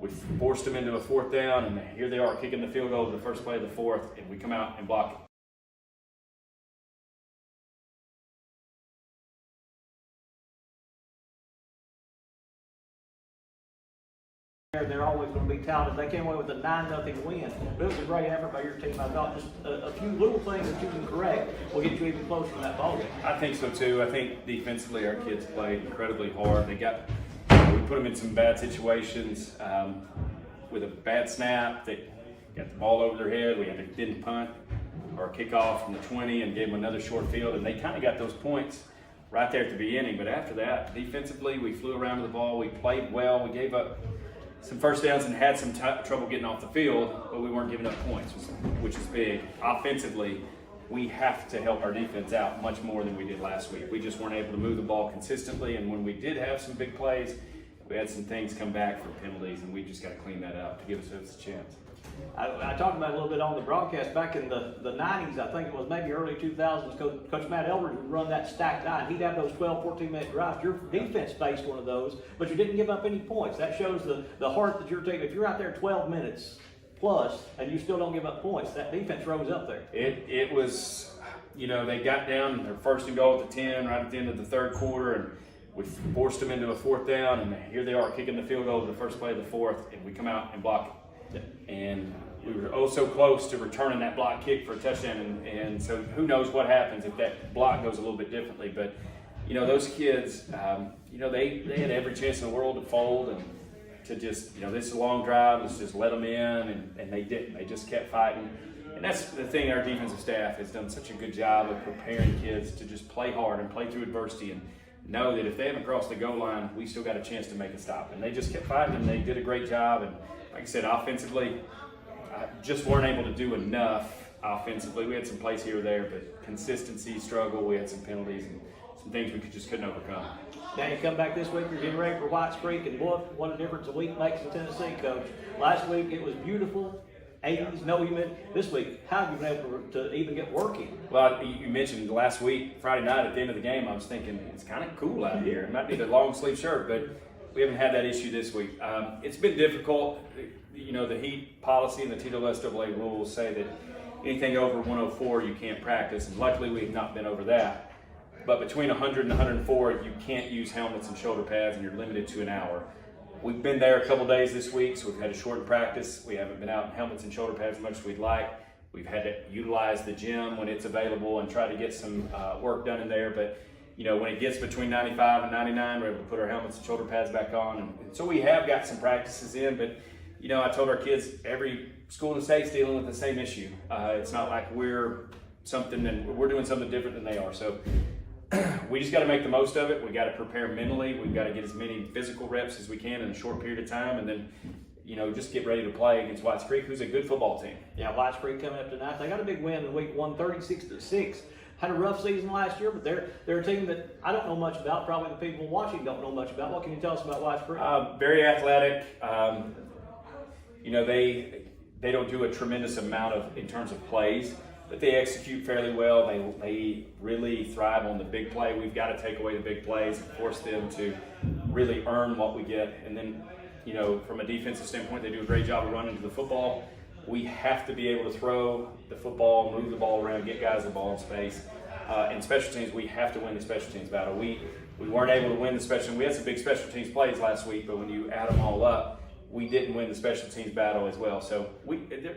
We forced them into a fourth down, and here they are kicking the field goal to the first play of the fourth, and we come out and block it. They're always going to be talented. They came away with a 9-0 win. But it was a great effort by your team. I thought just a few little things that you can correct will get you even closer to that ball game. I think so too. I think defensively our kids played incredibly hard. We put them in some bad situations with a bad snap. They got the ball over their head. We had a didn't punt or a kickoff from the 20 and gave them another short field, and they kind of got those points right there at the beginning. But after that, defensively, we flew around with the ball. We played well. We gave up some first downs and had some trouble getting off the field, but we weren't giving up points, which is big. Offensively, we have to help our defense out much more than we did last week. We just weren't able to move the ball consistently, and when we did have some big plays, we had some things come back for penalties, and we just got to clean that up to give us a chance. I talked about it a little bit on the broadcast back in the 90s. I think it was maybe early 2000s. Coach Matt Elbridge would run that stacked nine. He'd have those 12, 14-minute drives. Your defense faced one of those, but you didn't give up any points. That shows the heart that you're taking. If you're out there 12 minutes plus and you still don't give up points, that defense rose up there. It was, they got down their first and goal at the 10 right at the end of the third quarter, and we forced them into a fourth down, and here they are kicking the field goal to the first play of the fourth, and we come out and block it. And we were oh so close to returning that block kick for a touchdown, and so who knows what happens if that block goes a little bit differently. But those kids, they had every chance in the world to fold and to just, this is a long drive, let's just let them in, and they didn't. They just kept fighting. And that's the thing, our defensive staff has done such a good job of preparing kids to just play hard and play through adversity and know that if they haven't crossed the goal line, we still got a chance to make a stop. And they just kept fighting, and they did a great job. And like I said, offensively, just weren't able to do enough offensively. We had some plays here or there, but consistency struggle. We had some penalties and some things we just couldn't overcome. Now you come back this week, you're getting ready for Whites Creek, and what a difference a week makes in Tennessee, Coach. Last week it was beautiful, 80s, no humid. This week, how have you been able to even get working? Well, you mentioned last week, Friday night at the end of the game, I was thinking it's kind of cool out here. It might need a long sleeve shirt, but we haven't had that issue this week. It's been difficult. The heat policy and the TSSAA rules say that anything over 104 you can't practice, and luckily we've not been over that. But between 100 and 104, you can't use helmets and shoulder pads, and you're limited to an hour. We've been there a couple days this week, so we've had a shortened practice. We haven't been out in helmets and shoulder pads as much as we'd like. We've had to utilize the gym when it's available and try to get some work done in there. But when it gets between 95 and 99, we're able to put our helmets and shoulder pads back on. And so we have got some practices in, but I told our kids every school in the state's dealing with the same issue. It's not like we're doing something different than they are. So we just got to make the most of it. We got to prepare mentally. We've got to get as many physical reps as we can in a short period of time, and then just get ready to play against Whites Creek, who's a good football team. Yeah, Whites Creek coming up tonight. They got a big win in week 1, 36-6. Had a rough season last year, but they're a team that I don't know much about. Probably the people watching don't know much about. What can you tell us about Whites Creek? Very athletic. They don't do a tremendous amount in terms of plays, but they execute fairly well. They really thrive on the big play. We've got to take away the big plays and force them to really earn what we get. And then, from a defensive standpoint, they do a great job of running to the football. We have to be able to throw the football, move the ball around, get guys the ball in space. In special teams, we have to win the special teams battle. We weren't able to win the special teams. We had some big special teams plays last week, but when you add them all up, we didn't win the special teams battle as well. So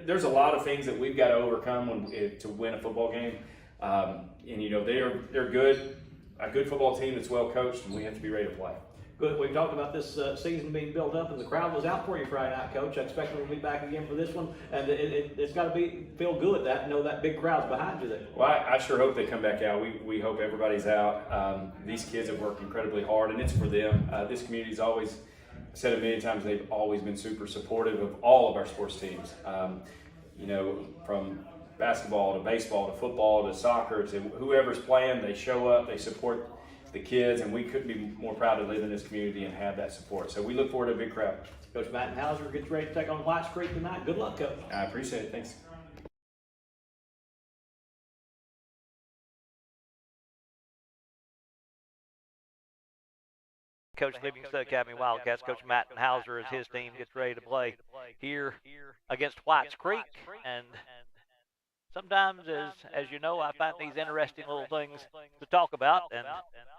there's a lot of things that we've got to overcome to win a football game. They're good, a good football team that's well coached, and we have to be ready to play. Good. We've talked about this season being built up, and the crowd was out for you Friday night, Coach. I expect we'll be back again for this one, and it's got to feel good that that big crowd's behind you there. Well, I sure hope they come back out. We hope everybody's out. These kids have worked incredibly hard, and it's for them. This community's always said it many times, they've always been super supportive of all of our sports teams. From basketball to baseball to football to soccer to whoever's playing, they show up, they support the kids, and we couldn't be more proud to live in this community and have that support. So we look forward to a big crowd. Coach Matt Hauser gets ready to take on Whites Creek tonight. Good luck, Coach. I appreciate it. Thanks. coach of Livingston Academy Wildcats, Coach Matt Hauser, as his team gets ready to play here against Whites Creek. And sometimes, as you know, I find these interesting little things to talk about, and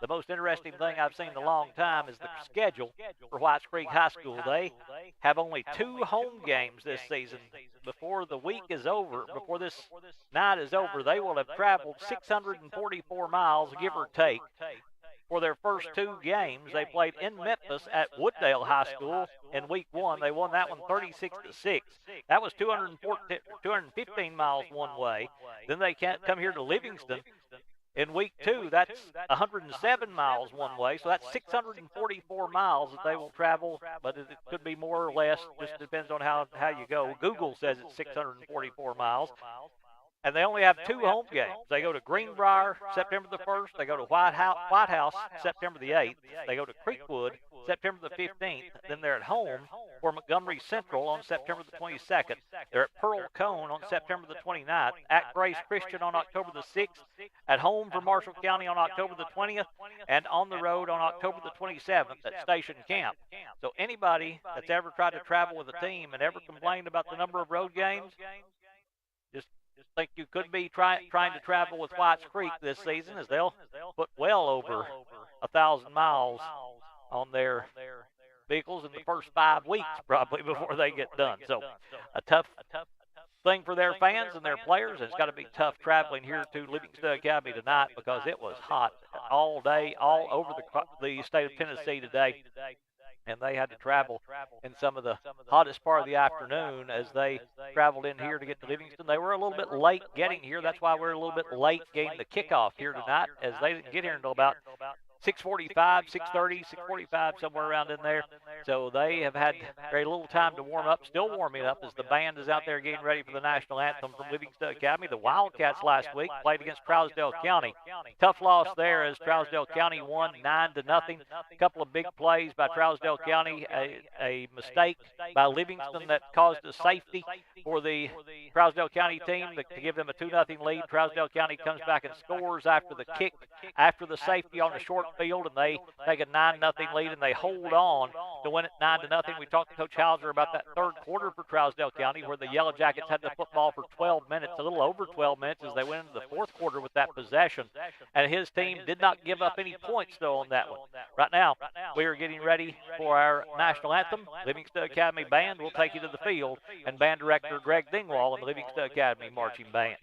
the most interesting thing I've seen in a long time is the schedule for Whites Creek High School. They have only 2 home games this season. Before the week is over, before this night is over, they will have traveled 644 miles, give or take. For their first 2 games, they played in Memphis at Wooddale High School in week 1. They won that one 36-6. That was 215 miles one way. Then they come here to Livingston in week 2. That's 107 miles one way. So that's 644 miles that they will travel, but it could be more or less. Just depends on how you go. Google says it's 644 miles. And they only have 2 home games. They go to Greenbrier September the 1st. They go to White House September the 8th. They go to Creekwood September the 15th. Then they're at home for Montgomery Central on September the 22nd. They're at Pearl Cone on September the 29th. At Grace Christian on October the 6th. At home for Marshall County on October the 20th. And on the road on October the 27th at Station Camp. So anybody that's ever tried to travel with a team and ever complained about the number of road games, just think you could be trying to travel with Whites Creek this season, as they'll put well over 1,000 miles on their vehicles in the first 5 weeks probably before they get done. So a tough thing for their fans and their players, and it's got to be tough traveling here to Livingston Academy tonight because it was hot all day, all over the state of Tennessee today. And they had to travel in some of the hottest part of the afternoon as they traveled in here to get to Livingston. They were a little bit late getting here. That's why we're a little bit late getting the kickoff here tonight, as they didn't get here until about 6:45, 6:30, 6:45, somewhere around in there. So they have had very little time to warm up, still warming up as the band is out there getting ready for the national anthem from Livingston Academy. The Wildcats last week played against Trousdale County. Tough loss there as Trousdale County won 9-0. A couple of big plays by Trousdale County, a mistake by Livingston that caused a safety for the Trousdale County team to give them a 2-0 lead. Trousdale County comes back and scores after the kick, after the safety on the short field, and they take a 9-0 lead, and they hold on to win it 9-0. We talked to Coach Hauser about that third quarter for Trousdale County, where the Yellow Jackets had the football for 12 minutes, a little over 12 minutes, as they went into the fourth quarter with that possession. And his team did not give up any points, though, on that one. Right now, we are getting ready for our national anthem. Livingston Academy Band will take you to the field, and Band Director Greg Dingwall and the Livingston Academy Marching Band.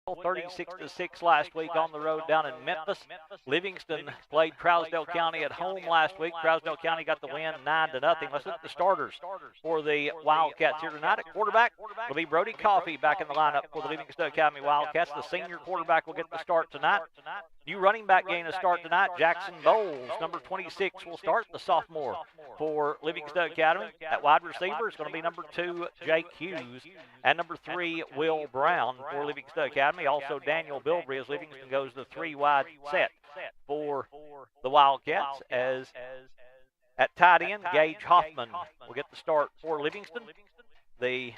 36-6 last week on the road down in Memphis. Livingston played Trousdale County at home last week. Trousdale County got the win 9-0. Let's look at the starters for the Wildcats here tonight. At quarterback will be Brody Coffey back in the lineup for the Livingston Academy Wildcats. The senior quarterback will get the start tonight. New running back getting a start tonight. Jackson Bowles, number 26, will start, the sophomore for Livingston Academy. At wide receiver is going to be number 2, Jake Hughes, and number 3, Will Brown for Livingston Academy. Also, Daniel Bilbrey as Livingston goes the 3-wide set for the Wildcats. As at tight end, Gage Hoffman will get the start for Livingston. The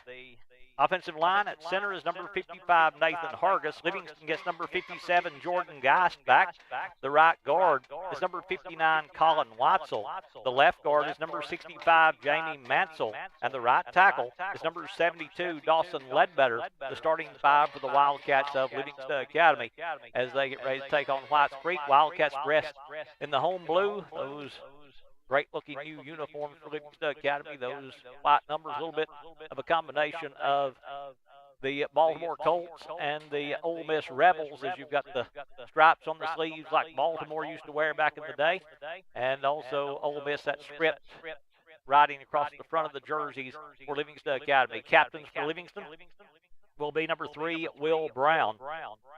offensive line at center is number 55, Nathan Hargis. Livingston gets number 57, Jordan Geist back. The right guard is number 59, Colin Watzel. The left guard is number 65, Jamie Mansell. And the right tackle is number 72, Dawson Ledbetter. The starting 5 for the Wildcats of Livingston Academy as they get ready to take on Whites Creek. Wildcats dressed in the home blue. Those great-looking new uniforms for Livingston Academy. Those white numbers, a little bit of a combination of the Baltimore Colts and the Ole Miss Rebels, as you've got the stripes on the sleeves like Baltimore used to wear back in the day, and also Ole Miss, that strip riding across the front of the jerseys for Livingston Academy. Captains for Livingston will be number 3, Will Brown,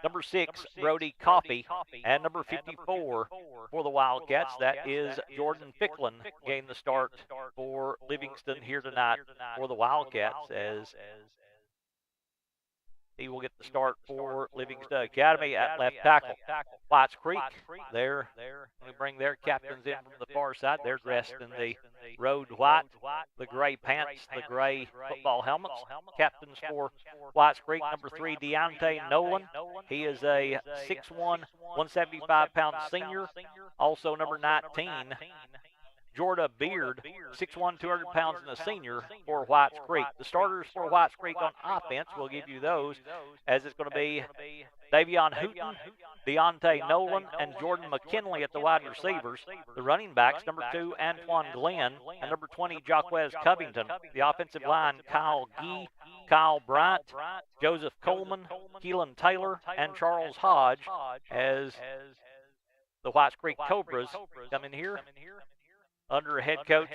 number 6, Brody Coffey, and number 54 for the Wildcats. That is Jordan Ficklin getting the start for Livingston here tonight for the Wildcats, as he will get the start for Livingston Academy at left tackle. Whites Creek, there, we bring their captains in from the far side. They're dressed in the road white, the gray pants, the gray football helmets. Captains for Whites Creek, number 3, Deontay Nolan. He is a 6'1", 175-pound senior. Also number 19, Jorda Beard, 6'1", 200 pounds, and a senior for Whites Creek. The starters for Whites Creek on offense, we'll give you those, as it's going to be Davion Hooten, Deontay Nolan, and Jordan McKinley at the wide receivers. The running backs, number 2, Antoine Glenn, and number 20, Jaquez Covington. The offensive line, Kyle Gee, Kyle Bryant, Joseph Coleman, Keelan Taylor, and Charles Hodge, as the Whites Creek Cobras come in here under head coach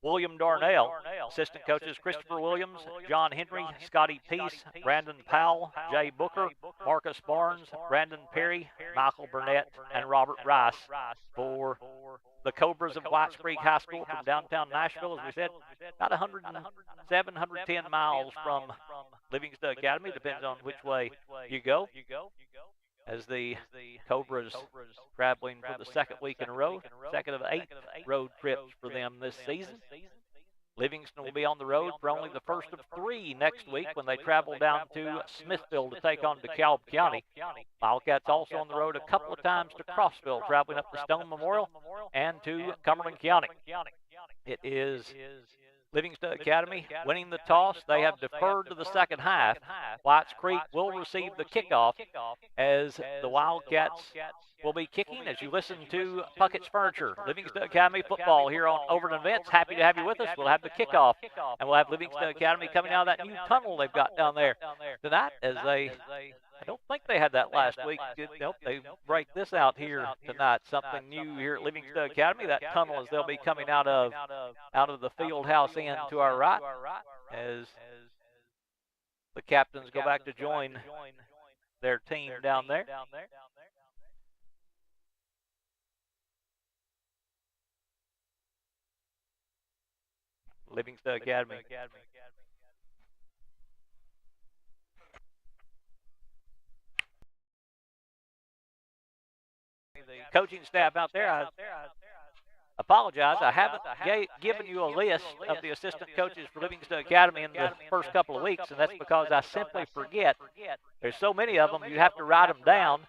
William Darnell. Assistant coaches Christopher Williams, John Henry, Scotty Peace, Brandon Powell, Jay Booker, Marcus Barnes, Brandon Perry, Michael Burnett, and Robert Rice for the Cobras of Whites Creek High School from downtown Nashville. As we said, about 107, 110 miles from Livingston Academy, depends on which way you go. As the Cobras traveling for the second week in a row, second of 8 road trips for them this season. Livingston will be on the road for only the first of 3 next week when they travel down to Smithville to take on DeKalb County. Wildcats also on the road a couple of times to Crossville, traveling up to Stone Memorial and to Cumberland County. It is Livingston Academy winning the toss. They have deferred to the second half. Whites Creek will receive the kickoff as the Wildcats will be kicking as you listen to Puckett's Furniture. Livingston Academy football here on Overton Events. Happy to have you with us. We'll have the kickoff, and we'll have Livingston Academy coming out of that new tunnel they've got down there tonight, as I don't think they had that last week. Nope, they break this out here tonight. Something new here at Livingston Academy. That tunnel as they'll be coming out of the field house end to our right, as the captains go back to join their team down there. Livingston Academy. The coaching staff out there, I apologize. I haven't given you a list of the assistant coaches for Livingston Academy in the first couple of weeks, and that's because I simply forget. There's so many of them, you have to write them down,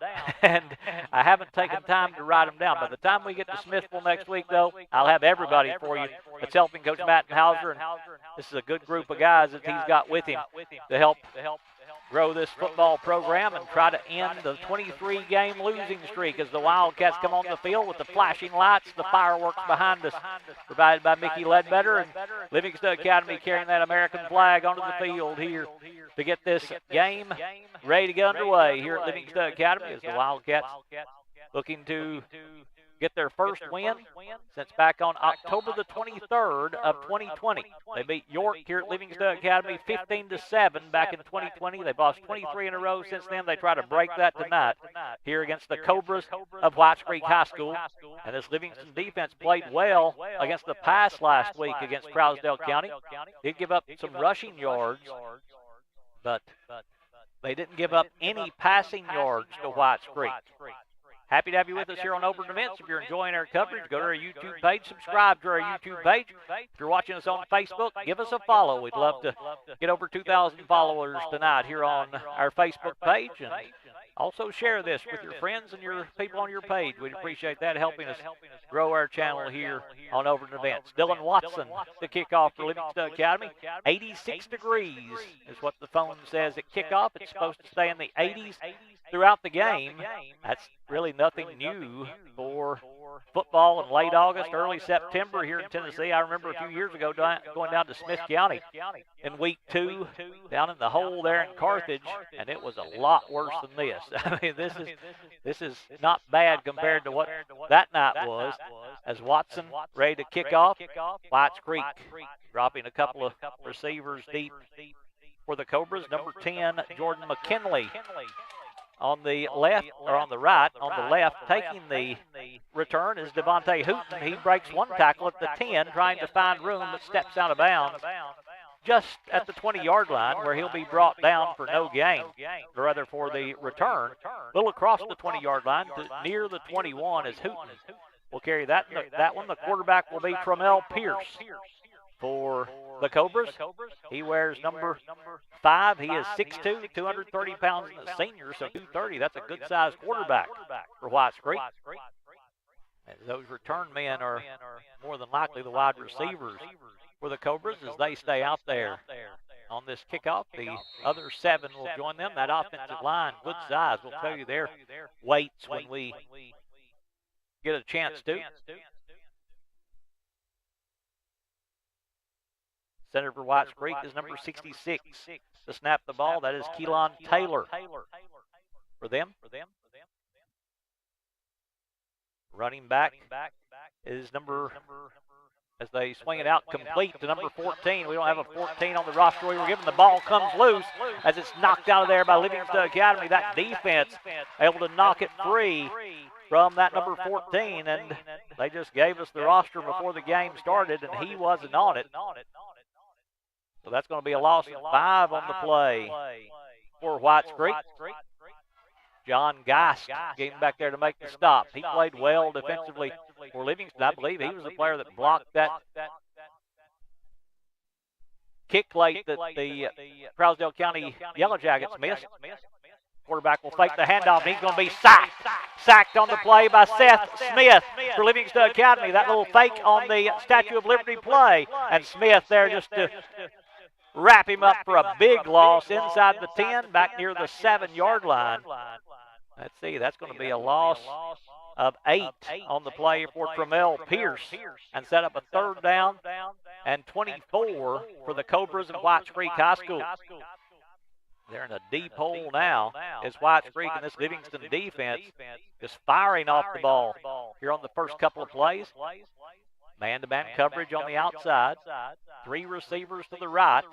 and I haven't taken time to write them down. By the time we get to Smithville next week, though, I'll have everybody for you that's helping Coach Matt Hauser, and this is a good group of guys that he's got with him to help grow this football program and try to end the 23-game losing streak as the Wildcats come on the field with the flashing lights, the fireworks behind us, provided by Mickey Ledbetter, and Livingston Academy carrying that American flag onto the field here to get this game ready to get underway here at Livingston Academy as the Wildcats looking to get their first win since back on October the 23rd of 2020. They beat York here at Livingston Academy 15-7 back in 2020. They've lost 23 in a row since then. They try to break that tonight here against the Cobras of Whites Creek High School. And this Livingston defense played well against the pass last week against Trousdale County. Did give up some rushing yards, but they didn't give up any passing yards to Whites Creek. Happy to have you with us here on Overton Events. If you're enjoying our coverage, go to our YouTube page, subscribe to our YouTube page. If you're watching us on Facebook, give us a follow. We'd love to get over 2,000 followers tonight here on our Facebook page. And also share this with your friends and your people on your page. We'd appreciate that, helping us grow our channel here on Overton Events. Dylan Watson to kick off for Livingston Academy. 86 degrees is what the phone says at kickoff. It's supposed to stay in the 80s throughout the game. That's really nothing new for football in late August, early September here in Tennessee. I remember a few years ago going down to Smith County in week 2, down in the hole there in Carthage, and it was a lot worse than this. I mean, this is not bad compared to what that night was. As Watson ready to kick off, Whites Creek dropping a couple of receivers deep for the Cobras. Number 10, Jordan McKinley. On the left, or on the right, on the left, taking the return is Devontae Hooton. He breaks one tackle at the 10, trying to find room, but steps out of bounds just at the 20-yard line, where he'll be brought down for no gain, or rather for the return. A little across the 20-yard line, to near the 21 is Hooton. We'll carry that one. The quarterback will be Tremel Pierce for the Cobras. He wears number 5. He is 6'2", 230 pounds and a senior, so 230. That's a good-sized quarterback for Whites Creek. And those return men are more than likely the wide receivers for the Cobras as they stay out there on this kickoff. The other 7 will join them. That offensive line, good size. We'll tell you their weights when we get a chance to. Center for Whites Creek is number 66. To snap the ball, that is Keelan Taylor for them. Running back is number, as they swing it out complete to number 14. We don't have a 14 on the roster we were given. The ball comes loose as it's knocked out of there by Livingston Academy. That defense able to knock it free from that number 14, and they just gave us the roster before the game started, and he wasn't on it. So that's going to be a loss of 5 on the play for Whites Creek. John Geist getting back there to make the stop. He played well defensively for Livingston. I believe he was the player that blocked that kick late that the Trousdale County Yellow Jackets missed. Quarterback will fake the handoff, and he's going to be sacked on the play by Seth Smith for Livingston Academy. That little fake on the Statue of Liberty play, and Smith there just to wrap him up for a big loss inside the 10, back near the 7-yard line. Let's see, that's going to be a loss of 8 on the play for Tremel Pierce, and set up a 3rd down and 24 for the Cobras of Whites Creek High School. They're in a deep hole now as Whites Creek and this Livingston defense just firing off the ball here on the first couple of plays. Man-to-man coverage on the outside. 3 receivers to the right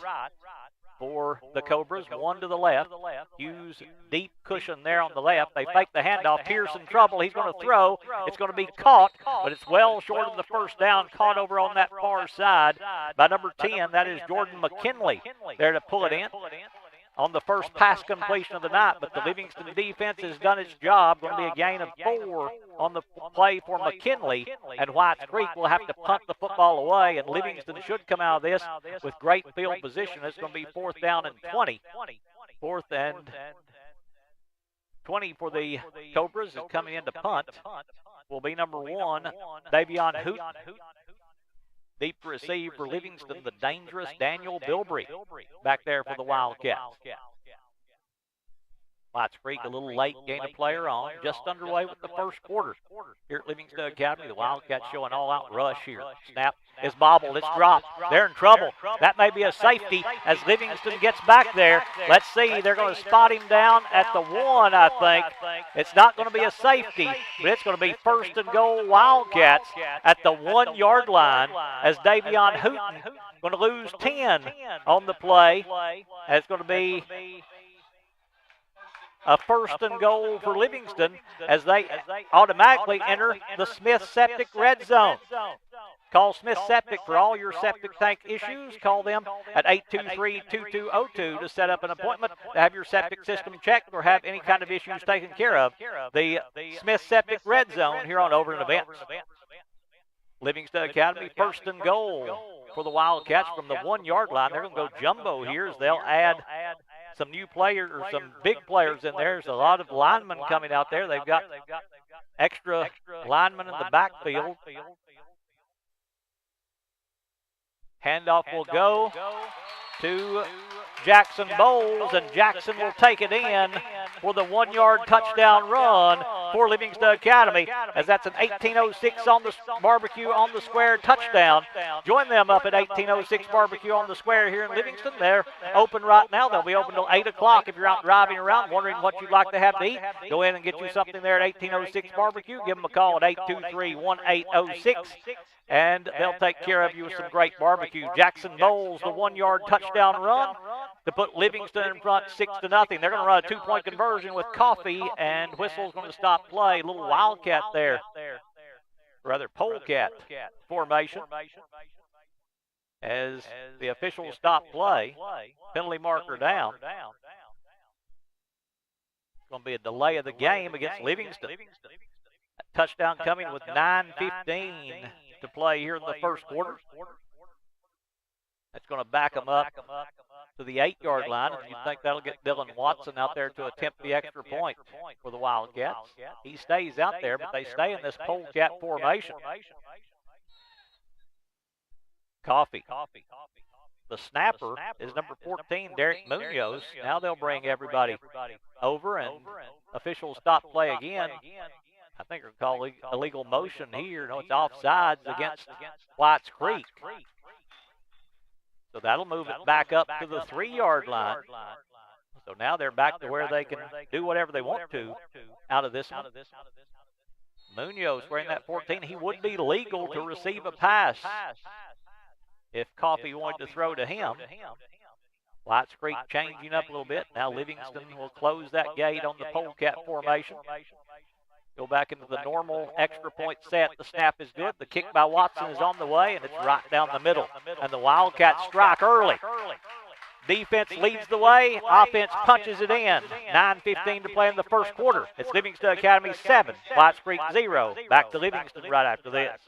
for the Cobras, 1 to the left. Hughes deep cushion there on the left. They fake the handoff. Pierce in trouble. He's going to throw. It's going to be caught, but it's well short of the 1st down. Caught over on that far side by number 10. That is Jordan McKinley there to pull it in on the first pass completion of the night, but the Livingston defense has done its job. Going to be a gain of 4 on the play for McKinley, and Whites Creek will have to punt the football away, and Livingston should come out of this with great field position. It's going to be 4th down and 20. 4th and 20 for the Cobras, is coming in to punt will be number 1, Davion Hooton. Deep receive for Livingston, the dangerous Daniel Bilbrey back there for the Wildcats. Whites Creek a little late gain a player on, just underway with the first quarter. Here at Livingston Academy, the Wildcats show an all-out rush here. Snap is bobbled, it's dropped. They're in trouble. That may be a safety as Livingston gets back there. Let's see, they're going to spot him down at the 1, I think. It's not going to be a safety, but it's going to be first and goal Wildcats at the 1-yard line as Davion Hooten going to lose 10 on the play. And it's going to be a first and goal for Livingston as they automatically enter the Smith Septic red zone. Call Smith Septic for all your septic tank issues. Call them at 823-2202 to set up an appointment to have your septic system checked or have any kind of issues taken care of. The Smith Septic red zone here on Overland Events. Livingston Academy, first and goal for the Wildcats from the 1-yard line. They're going to go jumbo here as they'll add some new players or some big players in there. There's a lot of linemen coming out there. They've got extra linemen in the backfield. Handoff will go to Jackson Bowles, and Jackson will take it in for the 1-yard touchdown run for Livingston Academy, as that's an 18:06 on the barbecue on the square touchdown. Join them up at 18:06 barbecue on the square here in Livingston. They're open right now. They'll be open till 8 o'clock. If you're out driving around wondering what you'd like to have to eat, go in and get you something there at 18:06 barbecue. Give them a call at 823-1806. And they'll take care of you with some great barbecue. Jackson Bowles, the 1-yard touchdown run to put Livingston in front 6-0. They're going to run a 2-point conversion with Coffee, and Whistle's going to stop play. A little Wildcat there. Rather, Polecat formation. As the officials stop play, penalty marker down. It's going to be a delay of the game against Livingston. Touchdown coming with 9:15 to play here in the first quarter. That's going to back them up to the 8-yard line. And you think that'll get Dylan Watson out there to attempt the extra point for the Wildcats. He stays out there, but they stay in this Polecat formation. Coffee. The snapper is number 14, Derek Munoz. Now they'll bring everybody over, and officials stop play again. I think they're called illegal motion here. No, it's offsides against Whites Creek. So that'll move it back up to the 3-yard line. So now they're back to where they can do whatever they want to out of this one. Munoz wearing that 14. He would be legal to receive a pass if Coffee wanted to throw to him. Whites Creek changing up a little bit. Now Livingston will close that gate on the Polecat formation. Go back into the normal extra point set. The snap is good. The kick by Watson is on the way, and it's right down the middle. And the Wildcats strike early. Defense leads the way. Offense punches it in. 9:15 to play in the first quarter. It's Livingston Academy 7, Whites Creek 0. Back to Livingston right after this.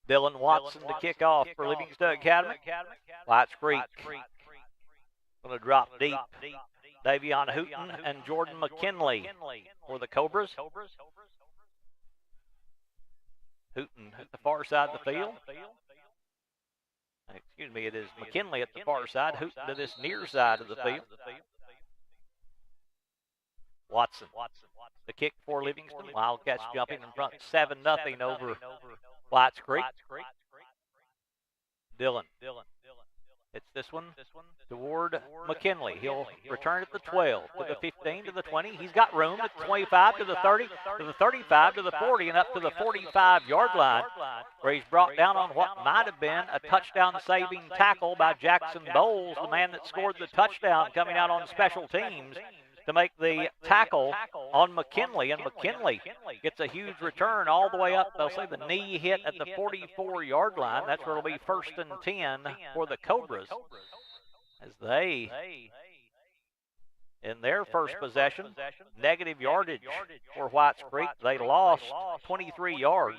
Dylan Watson to kick off for Livingston Academy. Whites Creek going to drop deep. Davion Hooten and Jordan McKinley for the Cobras. Hooten at the far side of the field. Excuse me, it is McKinley at the far side. Hooten to this near side of the field. Watson. The kick for Livingston. Wildcats jumping in front 7-0 over Whites Creek. Dylan. It's this one toward McKinley. He'll return at the 12, to the 15, to the 20. He's got room at the 25, to the 30, to the 35, to the 40, and up to the 45-yard line, where he's brought down on what might have been a touchdown-saving tackle by Jackson Bowles, the man that scored the touchdown coming out on special teams. to make the tackle on McKinley, and McKinley gets a huge return all the way up. They'll say the knee hit at the 44-yard line. That's where it'll be 1st and 10 for the Cobras, as they, in their first possession, negative yardage for Whites Creek. They lost 23 yards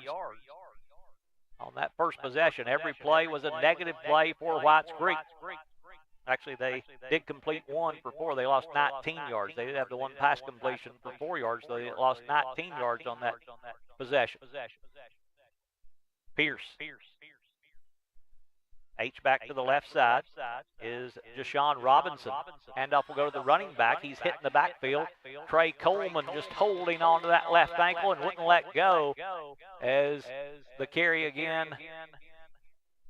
on that first possession. Every play was a negative play for Whites Creek. Actually, they did complete 1 for 4. They lost 19 yards. They did have the 1 pass completion for 4 yards. They lost 19 yards on that possession. Pierce. H-back to the left side is Jashawn Robinson. Handoff will go to the running back. He's hitting the backfield. Trey Coleman just holding on to that left ankle and wouldn't let go, as the carry again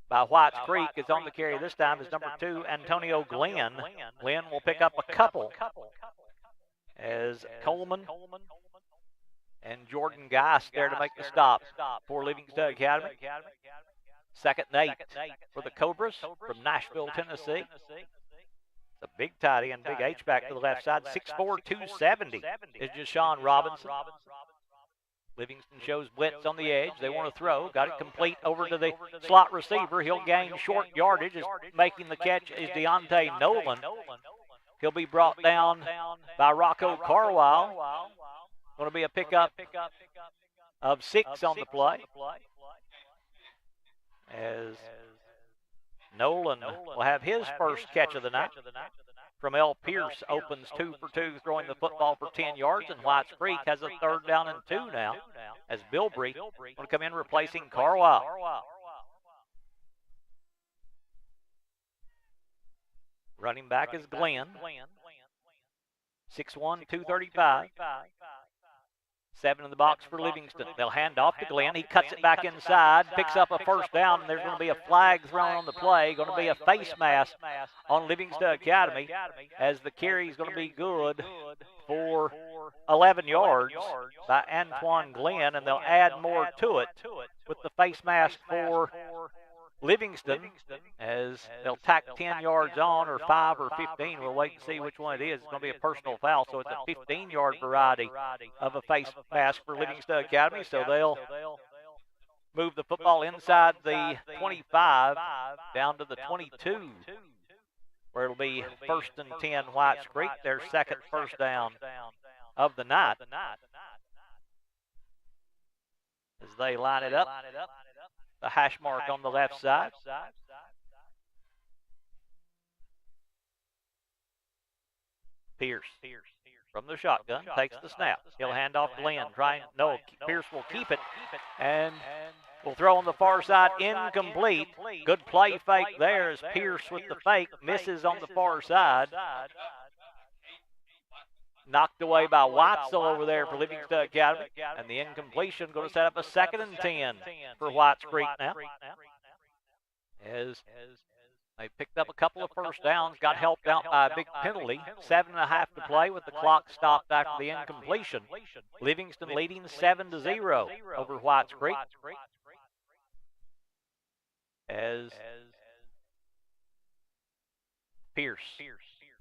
by Whites Creek is on the carry this time is number 2, Antonio Glenn. Glenn will pick up a couple, as Coleman and Jordan Geist there to make the stop for Livingston Academy. 2nd and 8 for the Cobras from Nashville, Tennessee. It's a big tight end, big H-back to the left side. 6'4", 270 is Jashawn Robinson. Livingston shows blitz on the edge. They want to throw. Got it complete over to the slot receiver. He'll gain short yardage. Making the catch is Deontay Nolan. He'll be brought down by Rocco Carwile. Going to be a pickup of 6 on the play, as Nolan will have his first catch of the night. From L. Pierce opens 2 for 2, throwing the football for 10 yards, and Whites Creek has a 3rd down and 2 now, as Bilbrey will come in replacing Carwile. Running back is Glenn. 6'1", 235. 7 in the box for Livingston. They'll hand off to Glenn. He cuts it back inside, picks up a 1st down, and there's going to be a flag thrown on the play. Going to be a face mask on Livingston Academy, as the carry is going to be good for 11 yards by Antoine Glenn, and they'll add more to it with the face mask for Livingston, as they'll tack 10 yards on, or 5 or 15. We'll wait and see which one it is. It's going to be a personal foul, so it's a 15-yard variety of a face mask for Livingston Academy. So they'll move the football inside the 25 down to the 22, where it'll be 1st and 10 Whites Creek, their 2nd 1st down of the night, as they line it up. The hash mark on the left side. Pierce from the shotgun takes the snap. He'll hand off Glenn. Pierce will keep it and will throw on the far side. Incomplete. Good play fake there, as Pierce with the fake misses on the far side. Knocked away by Weitzel over there for Livingston Academy. And the incompletion going to set up a 2nd and 10 for Whites Creek now, as they picked up a couple of 1st downs, got helped out by a big penalty. 7.5 to play with the clock stopped after the incompletion. Livingston leading 7-0 over Whites Creek, as Pierce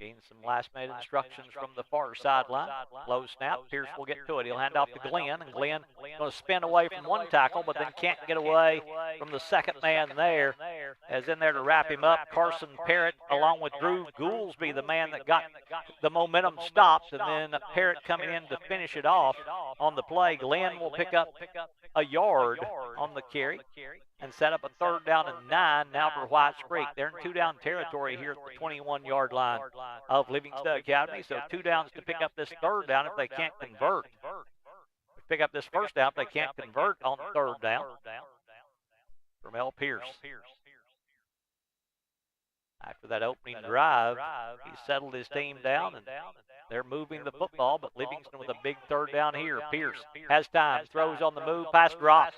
getting some last-minute instructions from the far sideline. Low snap. Pierce will get to it. He'll hand off to Glenn, and Glenn going to spin away from one tackle, but then can't get away from the 2nd man there, as in there to wrap him up. Carson Parrott, along with Drew Goolsby, the man that got the momentum stopped, and then Parrott coming in to finish it off on the play. Glenn will pick up a yard on the carry and set up a 3rd down and 9 now for Whites Creek. They're in 2-down territory here at the 21-yard line of Livingston Academy, so 2 downs to pick up this 3rd down if they can't convert. Pick up this 1st down if they can't convert on 3rd down from L. Pierce. After that opening drive, he settled his team down, and they're moving the football, but Livingston with a big 3rd down here. Pierce has time, throws on the move, pass dropped.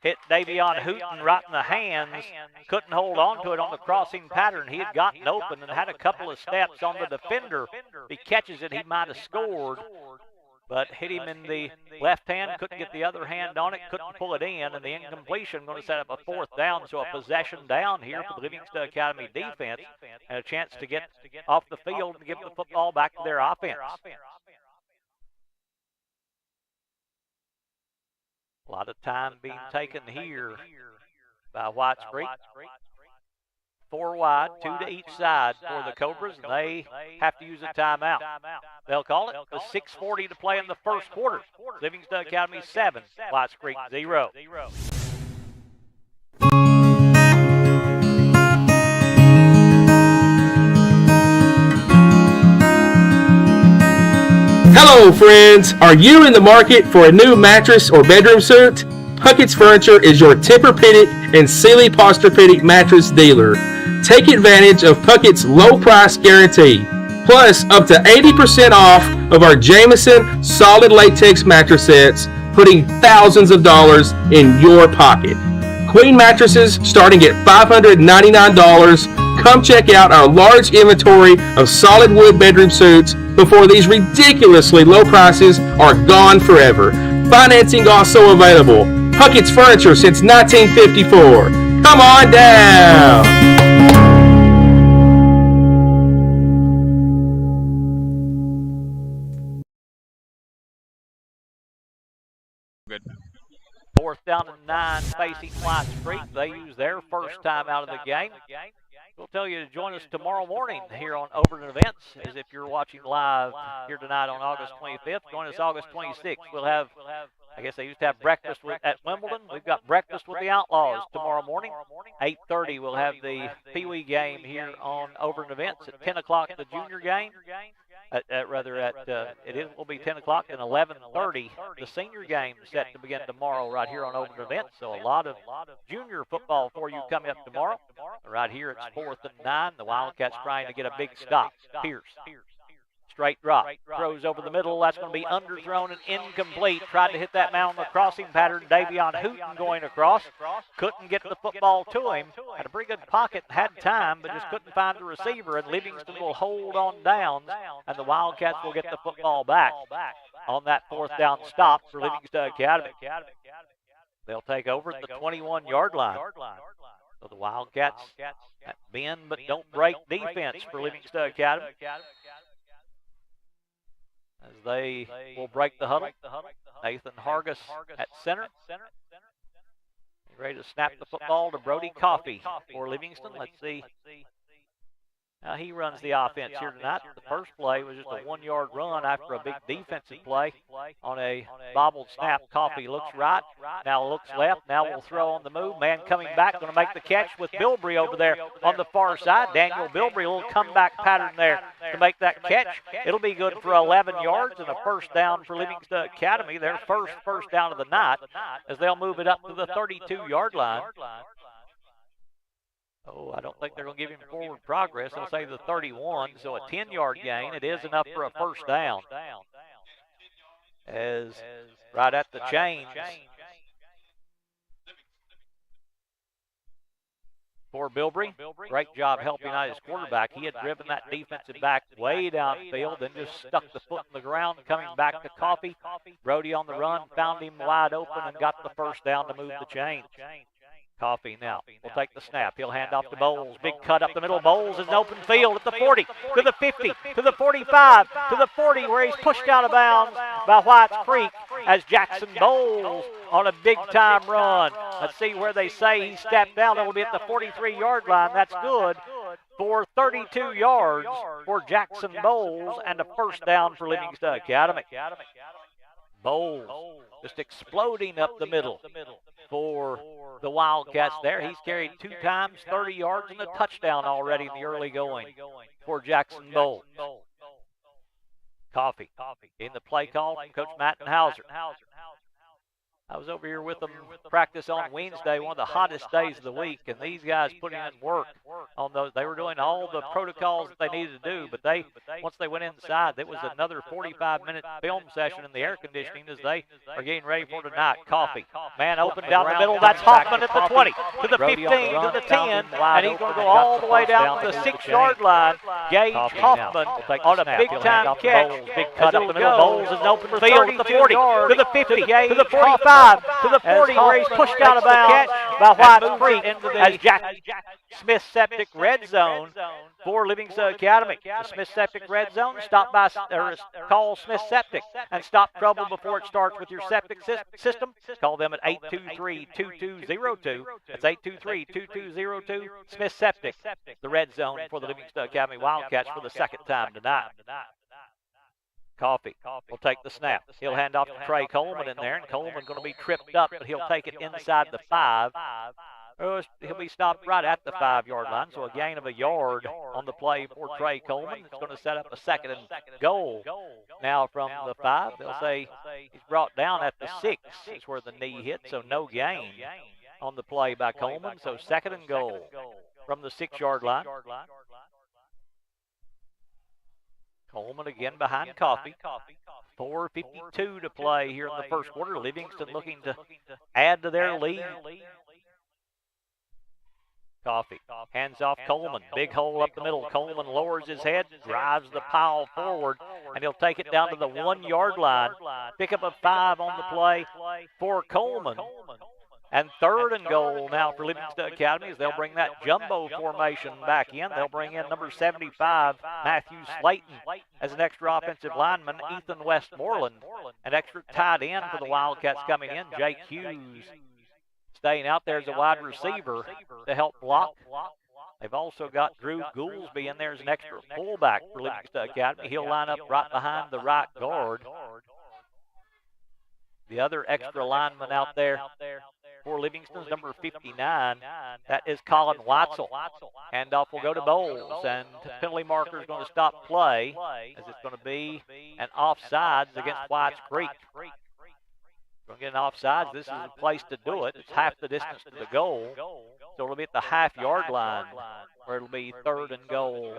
Hit Davion Hooten right in the hands. Couldn't hold on to it on the crossing pattern. He had gotten open and had a couple of steps on the defender. If he catches it, he might have scored. but hit him in the left hand, couldn't get the other hand on it, couldn't pull it in, and the incompletion going to set up a 4th down, so a possession down here for the Livingston Academy defense, and a chance to get off the field and give the football back to their offense. A lot of time being taken here by Whites Creek. 4 wide, 2 to each side for the Cobras, and they have to use a timeout. They'll call it with 6:40 to play in the first quarter. Livingston Academy 7, Whites Creek 0. Hello friends, are you in the market for a new mattress or bedroom suit? Puckett's Furniture is your Tempur-Pedic and Sealy Posturepedic mattress dealer. Take advantage of Puckett's low price guarantee, plus up to 80% off of our Jameson solid latex mattress sets, putting thousands of dollars in your pocket. Queen mattresses starting at $599. Come check out our large inventory of solid wood bedroom suits before these ridiculously low prices are gone forever. Financing also available. Puckett's Furniture since 1954. Come on down! Good. 4th down and 9 facing Whites Creek. They use their first time out of the game. We'll tell you to join us tomorrow morning here on Overton Events, as if you're watching live here tonight on August 25th. Join us August 26th. We'll have, I guess they used to have breakfast at Wimbledon. We've got breakfast with the Outlaws tomorrow morning. 8:30 we'll have the Pee Wee game here on Overton Events. At 10 o'clock the junior game. It will be 10 o'clock, and 11:30 the senior game set to begin tomorrow right here on Overton Events. So a lot of junior football for you coming up tomorrow. Right here it's 4th and 9. The Wildcats trying to get a big stop. Pierce. Straight drop. Throws over the middle. That's going to be underthrown and incomplete. Tried to hit that man on the crossing pattern. Davion Hooten going across. Couldn't get the football to him. Had a pretty good pocket. Had time, but just couldn't find the receiver. And Livingston will hold on downs. And the Wildcats will get the football back on that 4th down stop for Livingston Academy. They'll take over at the 21-yard line. So the Wildcats bend but don't break defense for Livingston Academy, as they will break the huddle. Nathan Hargis at center. Ready to snap the football to Brody Coffey for Livingston. Let's see how he runs the offense here tonight. The first play was just a 1-yard run after a big defensive play on a bobbled snap. Coffey looks right, now looks left, now will throw on the move. Man coming back, going to make the catch with Bilbrey over there on the far side. Daniel Bilbrey, a little comeback pattern there to make that catch. It'll be good for 11 yards and a 1st down for Livingston Academy. Their first down of the night, as they'll move it up to the 32-yard line. Oh, I don't think they're going to give him forward progress. They'll say the 31, so a 10-yard gain. It is enough for a 1st down. As right at the chains for Bilbrey. Great job helping out his quarterback. He had driven that defensive back way downfield, then just stuck the foot in the ground, coming back to Coffey. Brody on the run, found him wide open, and got the 1st down to move the chains. Coffey now will take the snap. He'll hand off to Bowles. Big cut up the middle. Bowles is an open field at the 40, to the 50, to the 45, to the 40, where he's pushed out of bounds by Whites Creek as Jackson Bowles on a big-time run. Let's see where they say he stepped out. It'll be at the 43-yard line. That's good for 32 yards for Jackson Bowles and a 1st down for Livingston Academy. Bowles just exploding up the middle for the Wildcats there. He's carried 2 times, 30 yards, and a touchdown already in the early going for Jackson Bowles. Coffey in the play call from Coach Mattenhauser. I was over here with them practice on Wednesday, one of the hottest days of the week, and these guys putting in work on those. They were doing all the protocols that they needed to do, but once they went inside, there was another 45-minute film session in the air conditioning as they are getting ready for tonight. Coffee, man open down the middle. That's Hoffman at the 20, to the 15, to the 10, and he's going to go all the way down to the 6-yard line. Gage Hoffman on a big-time catch. Big cut up the middle. Bowles is open for field to the 40, to the 50, to the 45, to the 40, where he's pushed out of bounds by White Creek as Jack Smith Septic red zone for Livingston Academy. The Smith Septic red zone, call Smith Septic and stop trouble before it starts with your septic system. Call them at 823-2202. That's 823-2202. Smith Septic, the red zone for the Livingston Academy Wildcats for the second time tonight. Coffee will take the snap. He'll hand off to Trey Coleman in there, and Coleman going to be tripped up, but he'll take it inside the 5. He'll be stopped right at the 5-yard line, so a gain of a yard on the play for Trey Coleman. It's going to set up a 2nd and goal. Now from the 5, they'll say he's brought down at the 6. Is where the knee hit, so no gain on the play by Coleman. So 2nd and goal from the 6-yard line. Coleman again behind Coffee. 4:52 to play here in the first quarter. Livingston looking to add to their lead. Coffee hands off Coleman. Big hole up the middle. Coleman lowers his head, drives the pile forward, and he'll take it down to the 1-yard line. Pick up a 5 on the play for Coleman. And 3rd and goal now for Livingston Academy as they'll bring that jumbo formation back in. They'll bring in number 75, Matthew Slayton, as an extra offensive lineman. Ethan Westmoreland, an extra tight end for the Wildcats coming in. Jake Hughes staying out there as a wide receiver to help block. They've also got Drew Goolsby in there as an extra fullback for Livingston Academy. He'll line up right behind the right guard. The other extra lineman out there for Livingston's number 59. That is Colin Watzel. Handoff will go to Bowles, and penalty marker is going to stop play as it's going to be an offsides against Whites Creek. Going to get an offsides. This is the place to do it. It's half the distance to the goal, so it'll be at the half-yard line where it'll be 3rd and goal.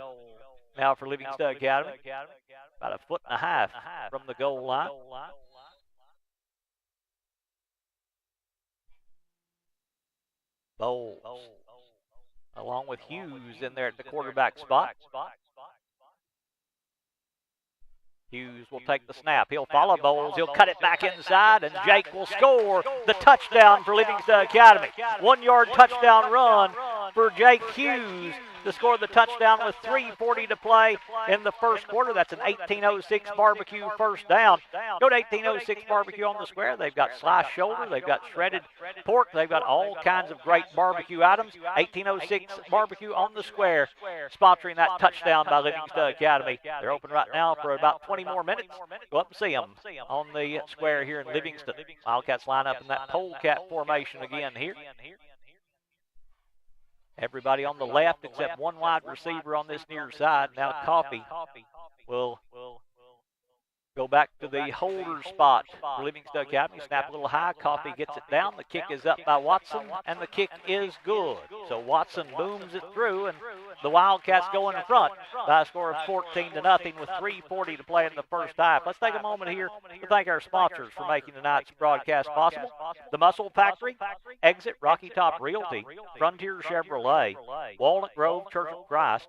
Now for Livingston Academy, about 1.5 feet from the goal line. Bowles, along with Hughes in there at the quarterback spot. Hughes will take the snap. He'll follow Bowles. He'll cut it back inside, and Jake will score the touchdown for Livingston Academy. 1-yard touchdown run for Jake Hughes to score the touchdown with 3:40 to play in the first quarter. That's an 1806 barbecue first down. Go to 1806 barbecue on the square. They've got sliced shoulder. They've got shredded pork. They've got all kinds of great barbecue items. 1806 barbecue on the square, sponsoring that touchdown by Livingston Academy. They're open right now for about 20 more minutes. Go up and see them on the square here in Livingston. Wildcats line up in that polecat formation again here. Everybody on the left except one wide receiver on this near side. Now Coffee will go back to the holder spot for Livingston Academy. Snap a little high. Coffee gets it down. The kick is up by Watson, and the kick is good. So Watson booms it through, and the Wildcats go in front by a score of 14-0 with 3:40 to play in the first half. Let's take a moment here to thank our sponsors for making tonight's broadcast possible. The Muscle Factory, Exit Rocky Top Realty, Frontier Chevrolet, Walnut Grove Church of Christ,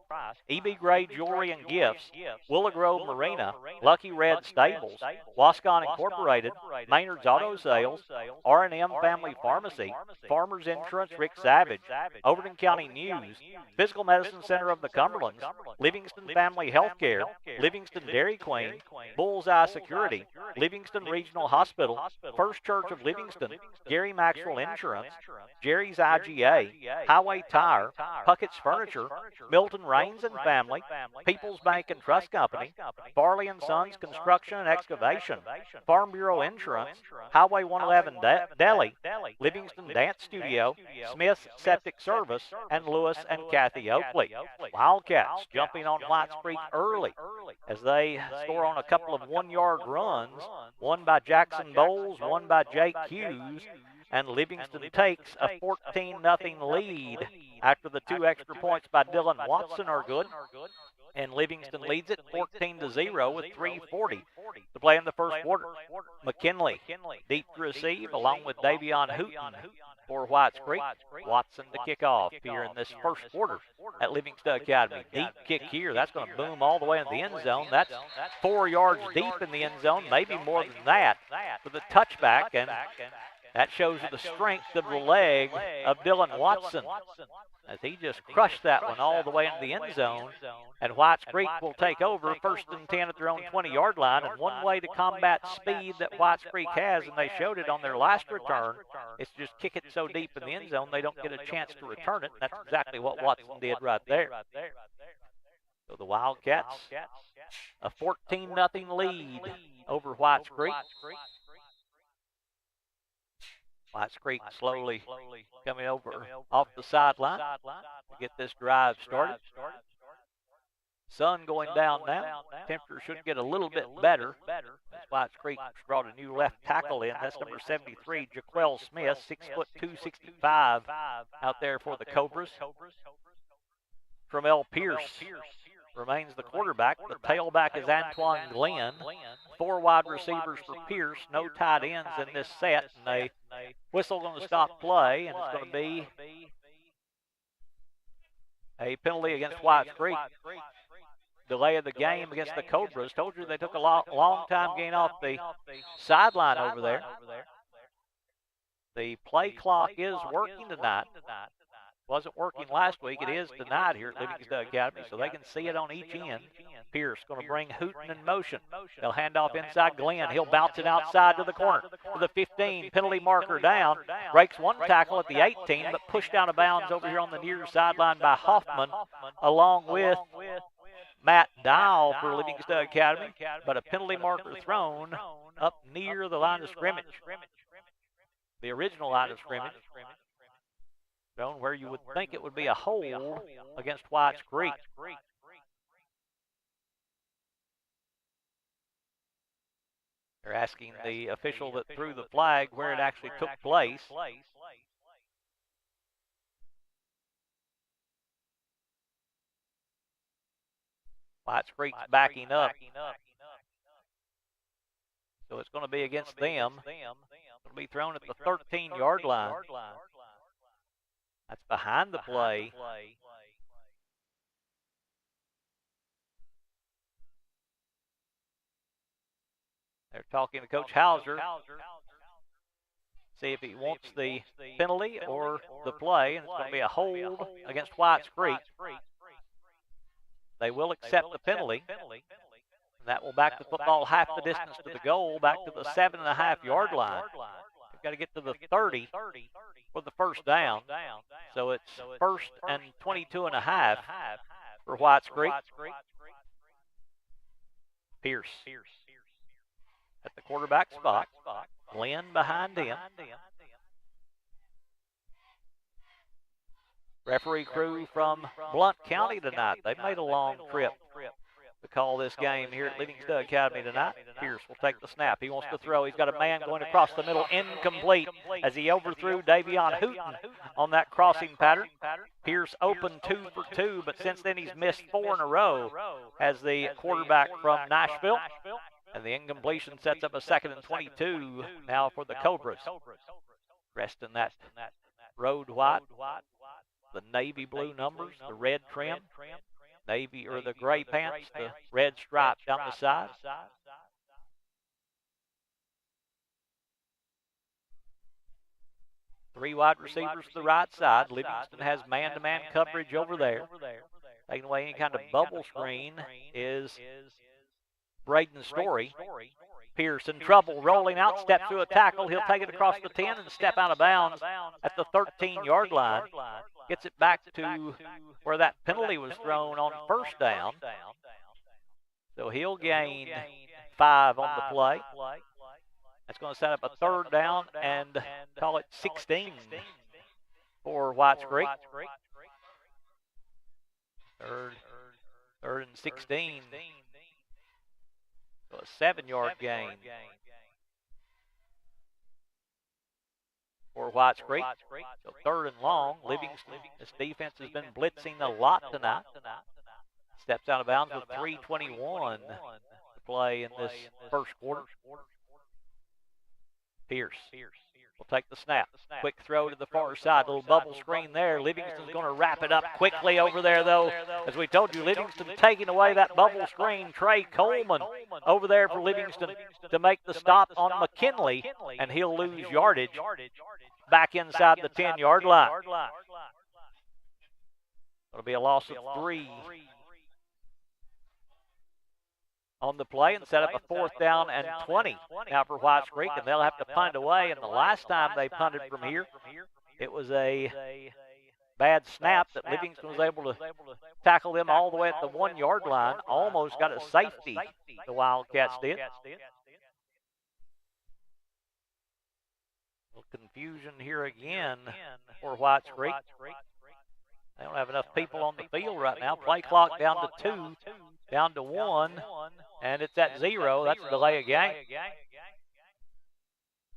EB Gray Jewelry and Gifts, Willow Grove Marina, Lucky Red Stables, Wascon Incorporated, Maynard's Auto Sales, R&M Family Pharmacy, Farmers Insurance, Rick Savage, Overton County News, Physical Medicine Center of the Cumberlands, Livingston Family Healthcare, Livingston Dairy Queen, Bullseye Security, Livingston Regional Hospital, First Church of Livingston, Gary Maxwell Insurance, Jerry's IGA, Highway Tire, Puckett's Furniture, Milton Rains and Family, People's Bank and Trust Company, Farley and Sons Construction and Excavation, Farm Bureau Insurance, Highway 111 Delhi, Livingston Dance Studio, Smith's Septic Service, and Lewis and Kathy Oakley. Wildcats jumping on Whites Creek early as they score on a couple of 1-yard runs, one by Jackson Bowles, one by Jake Hughes, and Livingston takes a 14-0 lead after the 2 extra points by Dylan Watson are good. And Livingston leads it 14-0 with 3:40 to play in the first quarter. McKinley deep to receive along with Davion Hooten for Whites Creek. Watson to kick off here in this first quarter at Livingston Academy. Deep kick here. That's going to boom all the way in the end zone. That's 4 yards deep in the end zone, maybe more than that for the touchback. And that shows you the strength of the leg of Dylan Watson as he just crushed that one all the way into the end zone. And Whites Creek will take over 1st and 10 at their own 20-yard line. And one way to combat speed that Whites Creek has, and they showed it on their last return, is to just kick it so deep in the end zone they don't get a chance to return it. And that's exactly what Watson did right there. So the Wildcats, a 14-0 lead over Whites Creek. Whites Creek slowly coming over off the sideline to get this drive started. Sun going down now. Temperature should get a little bit better. Whites Creek brought a new left tackle in. That's number 73, Jaquel Smith, 6'2", 265 out there for the Cobras. Tremel Pierce remains the quarterback. The tailback is Antoine Glenn. 4 wide receivers for Pierce. No tight ends in this set. And they whistle going to stop play, and it's going to be a penalty against Whites Creek. Delay of the game against the Cobras. Told you they took a long time getting off the sideline over there. The play clock is working tonight. Wasn't working last week. It is tonight here at Livingston Academy, so they can see it on each end. Pierce going to bring Hooten in motion. They'll hand off inside Glenn. He'll bounce it outside to the corner. To the 15, penalty marker down. Breaks one tackle at the 18, but pushed out of bounds over here on the near sideline by Hoffman, along with Matt Dial for Livingston Academy. But a penalty marker thrown up near the line of scrimmage. The original line of scrimmage. Zone where you would think it would be a hold against Whites Creek. They're asking the official that threw the flag where it actually took place. Whites Creek's backing up. So it's going to be against them. It'll be thrown at the 13-yard line. That's behind the play. They're talking to Coach Hauser. See if he wants the penalty or the play, and it's going to be a hold against Whites Creek. They will accept the penalty. And that will back the football half the distance to the goal, back to the 7.5-yard line. They've got to get to the 30 for the first down. So it's 1st and 22.5 for Whites Creek. Pierce at the quarterback spot. Glenn behind him. Referee crew from Blount County tonight. They made a long trip to call this game here at Livingston Academy tonight. Pierce will take the snap. He wants to throw. He's got a man going across the middle, incomplete, as he overthrew Davion Hooten on that crossing pattern. Pierce opened 2 for 2, but since then he's missed 4 in a row as the quarterback from Nashville. And the incompletion sets up a 2nd and 22 now for the Cobras. Dressed in that road white, the navy blue numbers, the red trim. Navy or the gray pants, the red stripes down the side. Three wide receivers to the right side. Livingston has man-to-man coverage over there. Taking away any kind of bubble screen is Braden Story. Pierce in trouble, rolling out, steps through a tackle. He'll take it across the 10 and step out of bounds at the 13-yard line. Gets it back to where that penalty was thrown on 1st down. So he'll gain 5 on the play. That's going to set up a 3rd down and call it 16 for Whites Creek. Third and 16. So a 7-yard gain for Whites Creek. So third and long. Livingston, this defense has been blitzing a lot tonight. Steps out of bounds with 3:21 to play in this first quarter. Pierce will take the snap. Quick throw to the far side. Little bubble screen there. Livingston's going to wrap it up quickly over there, though. As we told you, Livingston taking away that bubble screen. Trey Coleman over there for Livingston to make the stop on McKinley, and he'll lose yardage back inside the 10-yard line. It'll be a loss of 3 on the play and set up a 4th down and 20 now for Whites Creek, and they'll have to punt away. And the last time they punted from here, it was a bad snap that Livingston was able to tackle them all the way at the 1-yard line. Almost got a safety, the Wildcats did. A little confusion here again for Whites Creek. They don't have enough people on the field right now. Play clock down to 2, down to 1, and it's at 0. That's a delay of game.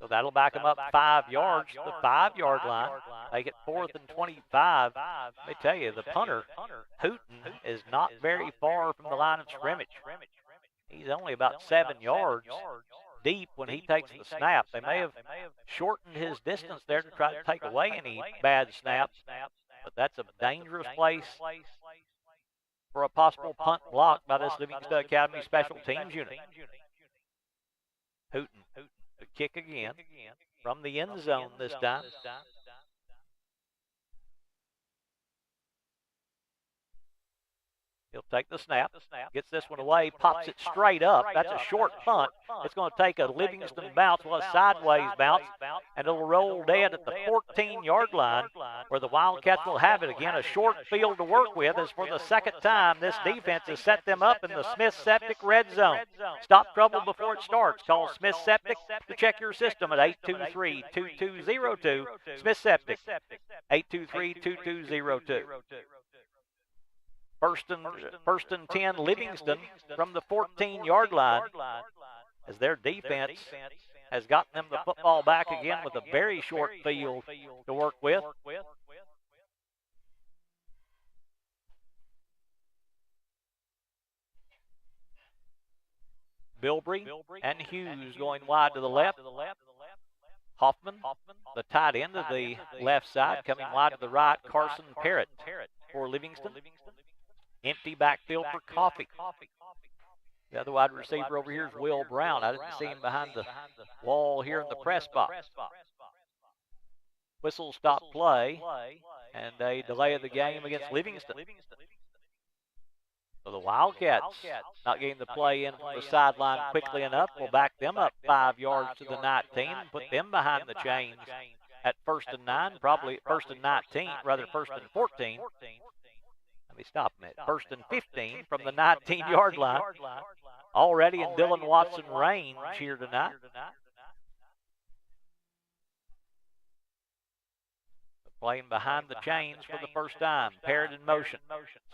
So that'll back them up 5 yards to the 5-yard line. They get 4th and 25. Let me tell you, the punter, Hooten, is not very far from the line of scrimmage. He's only about 7 yards deep when he takes the snap. They may have shortened his distance there to try to take away any bad snaps, but that's a dangerous place for a possible punt block by this Livingston Academy special teams unit. Hooten to kick again from the end zone this time. He'll take the snap, gets this one away, pops it straight up. That's a short punt. It's going to take a Livingston bounce, well, a sideways bounce, and it'll roll dead at the 14-yard line where the Wildcats will have it again. A short field to work with as for the second time this defense has set them up in the Smith Septic red zone. Stop trouble before it starts. Call Smith Septic to check your system at 823-2202. Smith Septic, 823-2202. First and 10, Livingston from the 14-yard line, as their defense has gotten them the football back again with a very short field to work with. Bilbrey and Hughes going wide to the left. Hoffman, the tight end of the left side, coming wide to the right. Carson Parrott for Livingston. Empty backfield for Coffee. The other wide receiver over here is Will Brown. I didn't see him behind the wall here in the press box. Whistle stop play, and a delay of the game against Livingston. So the Wildcats not getting the play in from the sideline quickly enough will back them up 5 yards to the 19 and put them behind the chains at 1st and 9, probably 1st and 19, rather 1st and 14. Let me stop a minute. 1st and 15 from the 19-yard line. Already in Dylan Watson range here tonight. Playing behind the chains for the first time. Parrott in motion.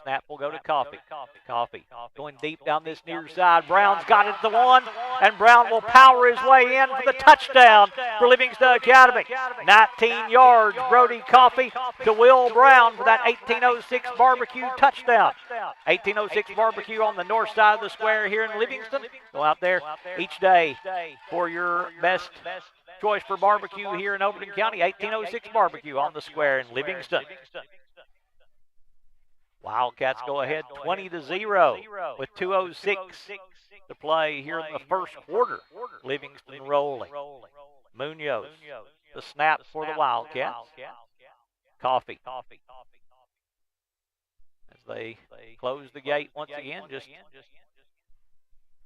Snap will go to Coffee. Coffee going deep down this near side. Brown's got it at the 1, and Brown will power his way in for the touchdown for Livingston Academy. 19 yards, Brody Coffee to Will Brown for that 1806 Barbecue touchdown. 1806 Barbecue on the north side of the square here in Livingston. Go out there each day for your best choice for barbecue here in Overton County. 1806 Barbecue on the square in Livingston. Wildcats go ahead 20-0 with 2:06 to play here in the first quarter. Livingston rolling. Munoz, the snap for the Wildcats. Coffee. As they close the gate once again, just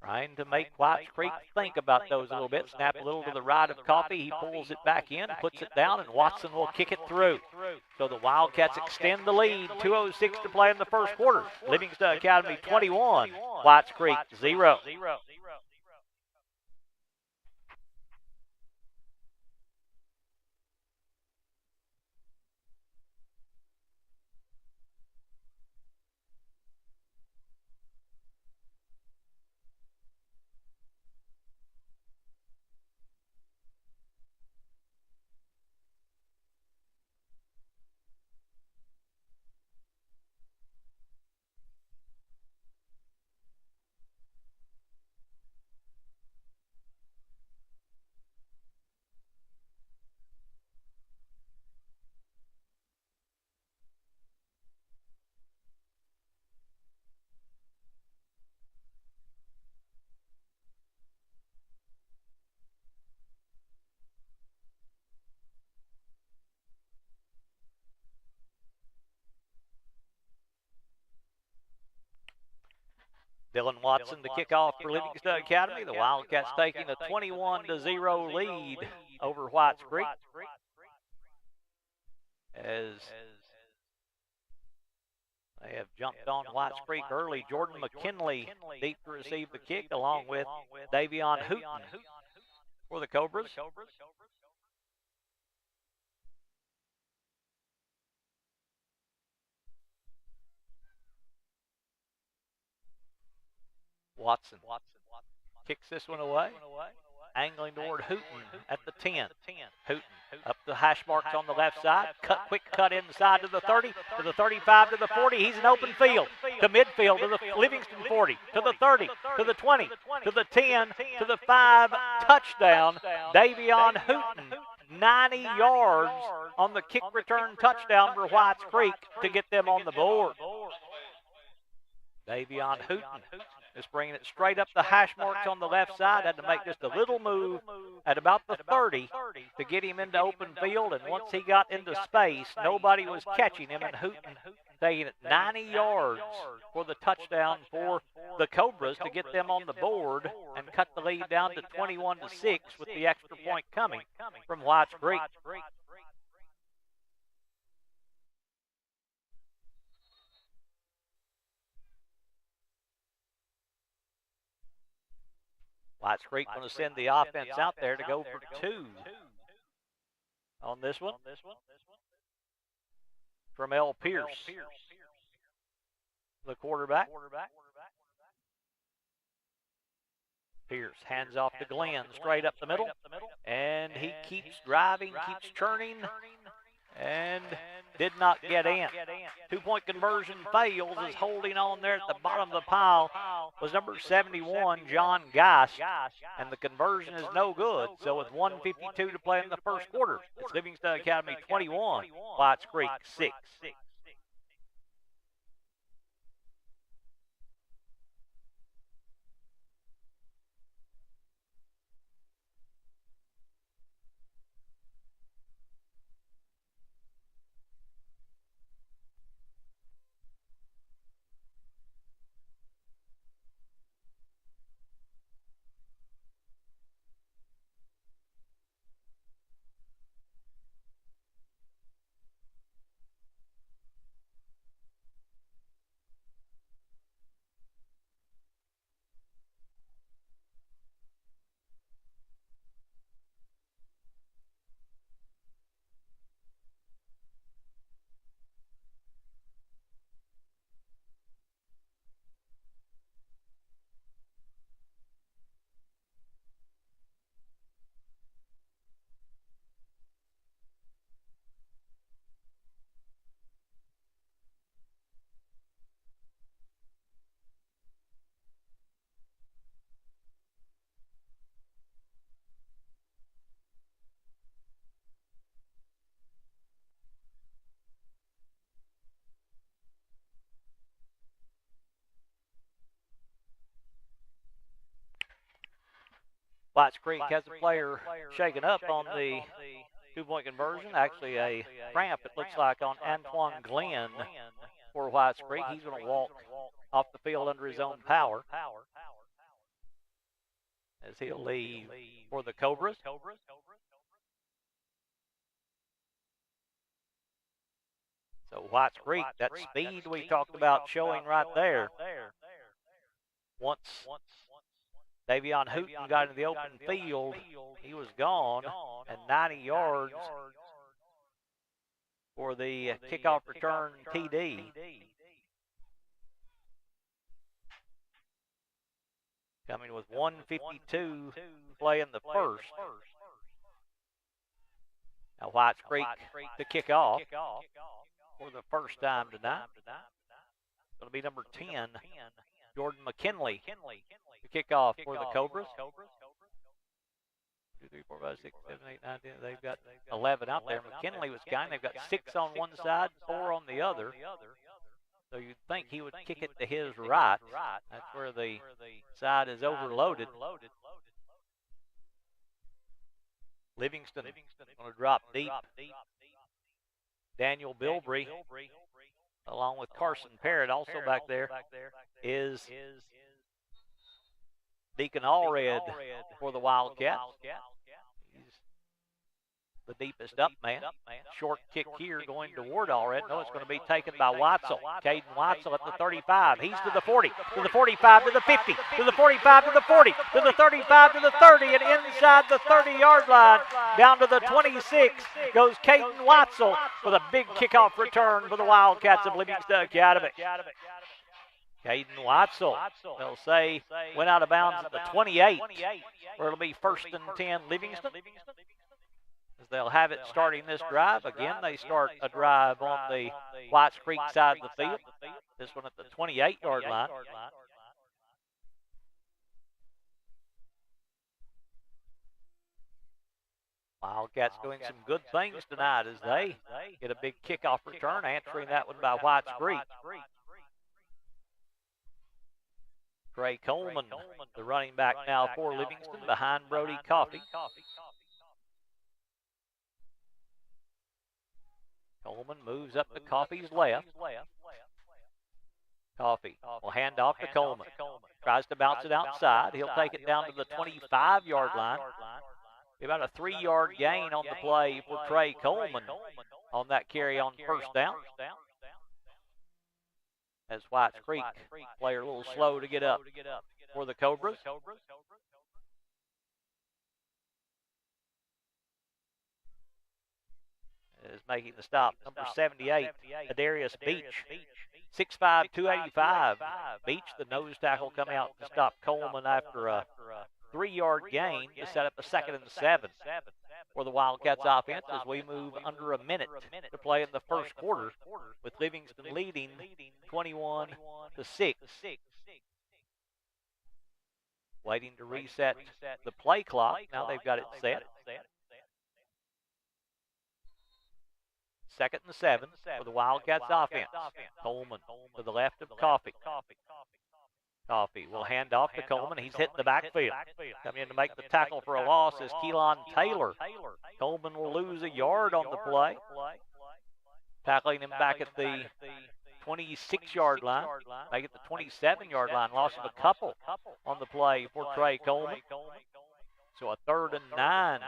trying to make Whites Creek think about those a little bit. Snap a little to the right of Coffee. He pulls it back in, puts it down, and Watson will kick it through. So the Wildcats extend the lead. 2:06 to play in the first quarter. Livingston Academy 21, Whites Creek 0. Dylan Watson to kick off for Livingston Academy. The Wildcats taking a 21-0 lead over Whites Creek. As they have jumped on Whites Creek early. Jordan McKinley deep to receive the kick, along with Davion Hooten for the Cobras. Watson kicks this one away. Angling toward Hooten at the 10. Hooten up the hash marks on the left side. Quick cut inside to the 30, to the 35, to the 40. He's in open field. To midfield, to the Livingston 40, to the 30, to the 20, to the 10, to the 5. Touchdown, Davion Hooten. 90 yards on the kick return touchdown for Whites Creek to get them on the board. Davion Hooten is bringing it straight up the hash marks on the left side. Had to make just a little move at about the 30 to get him into open field. And once he got into space, nobody was catching him. And Hooten taking it 90 yards for the touchdown for the Cobras to get them on the board and cut the lead down to 21-6 with the extra point coming from Whites Creek. Whites Creek going to send the offense out there to go for 2 on this one. Tremel Pierce, the quarterback. Pierce hands off to Glenn, straight up the middle. And he keeps driving, keeps churning, and did not get in. 2-point conversion fails, is holding on there at the bottom of the pile was number 71, John Geist, and the conversion is no good. So with 1:52 to play in the first quarter, it's Livingston Academy 21, Whites Creek 6. Whites Creek has a player shaken up on the 2-point conversion. Actually, a cramp, it looks like, on Antoine Glenn for Whites Creek. He's going to walk off the field under his own power as he'll leave for the Cobras. So Whites Creek, that speed we talked about showing right there. Once Davion Hooten got in the open field, he was gone, and 90 yards for the kickoff return TD. Coming with 1:52 play in the first. Now Whites Creek to kick off for the first time tonight. It's going to be number 10, Jordan McKinley, to kick off for the Cobras. 2, 3, 4, 5, 6, 7, 8, 9, 10. They've got 11 out there. McKinley was kind. They've got 6 on one side, 4 on the other. So you'd think he would kick it to his right. That's where the side is overloaded. Livingston going to drop deep. Daniel Bilbrey, along with Carson Parrott, also back there, is Deacon Allred for the Wildcats. He's the deepest up man. Short kick here going toward Allred. No, it's going to be taken by Watzel. Caden Watzel at the 35. He's to the 40, to the 45, to the 50, to the 45, to the 40, to the 35, to the 30, and inside the 30-yard line, down to the 26, goes Caden Watzel with a big kickoff return for the Wildcats of Livingston Academy. Caden Watzel, they'll say, went out of bounds at the 28, where it'll be 1st and 10 Livingston. As they'll have it starting this drive. Again, they start a drive on the Whites Creek side of the field. This one at the 28-yard line. Wildcats doing some good things tonight as they get a big kickoff return, answering that one by Whites Creek. Trey Coleman, the running back now for Livingston, behind Brody Coffey. Coleman moves up to Coffey's left. Coffey will hand off to Coleman. Tries to bounce it outside. He'll take it down to the 25-yard line. Be about a 3-yard gain on the play for Trey Coleman on that carry on 1st down. As Whites Creek player a little slow to get up for the Cobras. Is making the stop, number 78, Adarius Beach, 6'5", 285. Beach, the nose tackle, coming out to stop Coleman after a 3-yard gain to set up a 2nd and 7 for the Wildcats offense as we move under a minute to play in the first quarter, with Livingston leading 21-6. Waiting to reset the play clock. Now they've got it set. 2nd and 7 for the Wildcats offense. Coleman to the left of Coffey. Coffey will hand off to Coleman. He's hitting the backfield. Coming in to make the tackle for a loss is Keelan Taylor. Coleman will lose a yard on the play. Tackling him back at the 26-yard line. Make it the 27-yard line. Loss of a couple on the play for Trey Coleman. So a 3rd and 9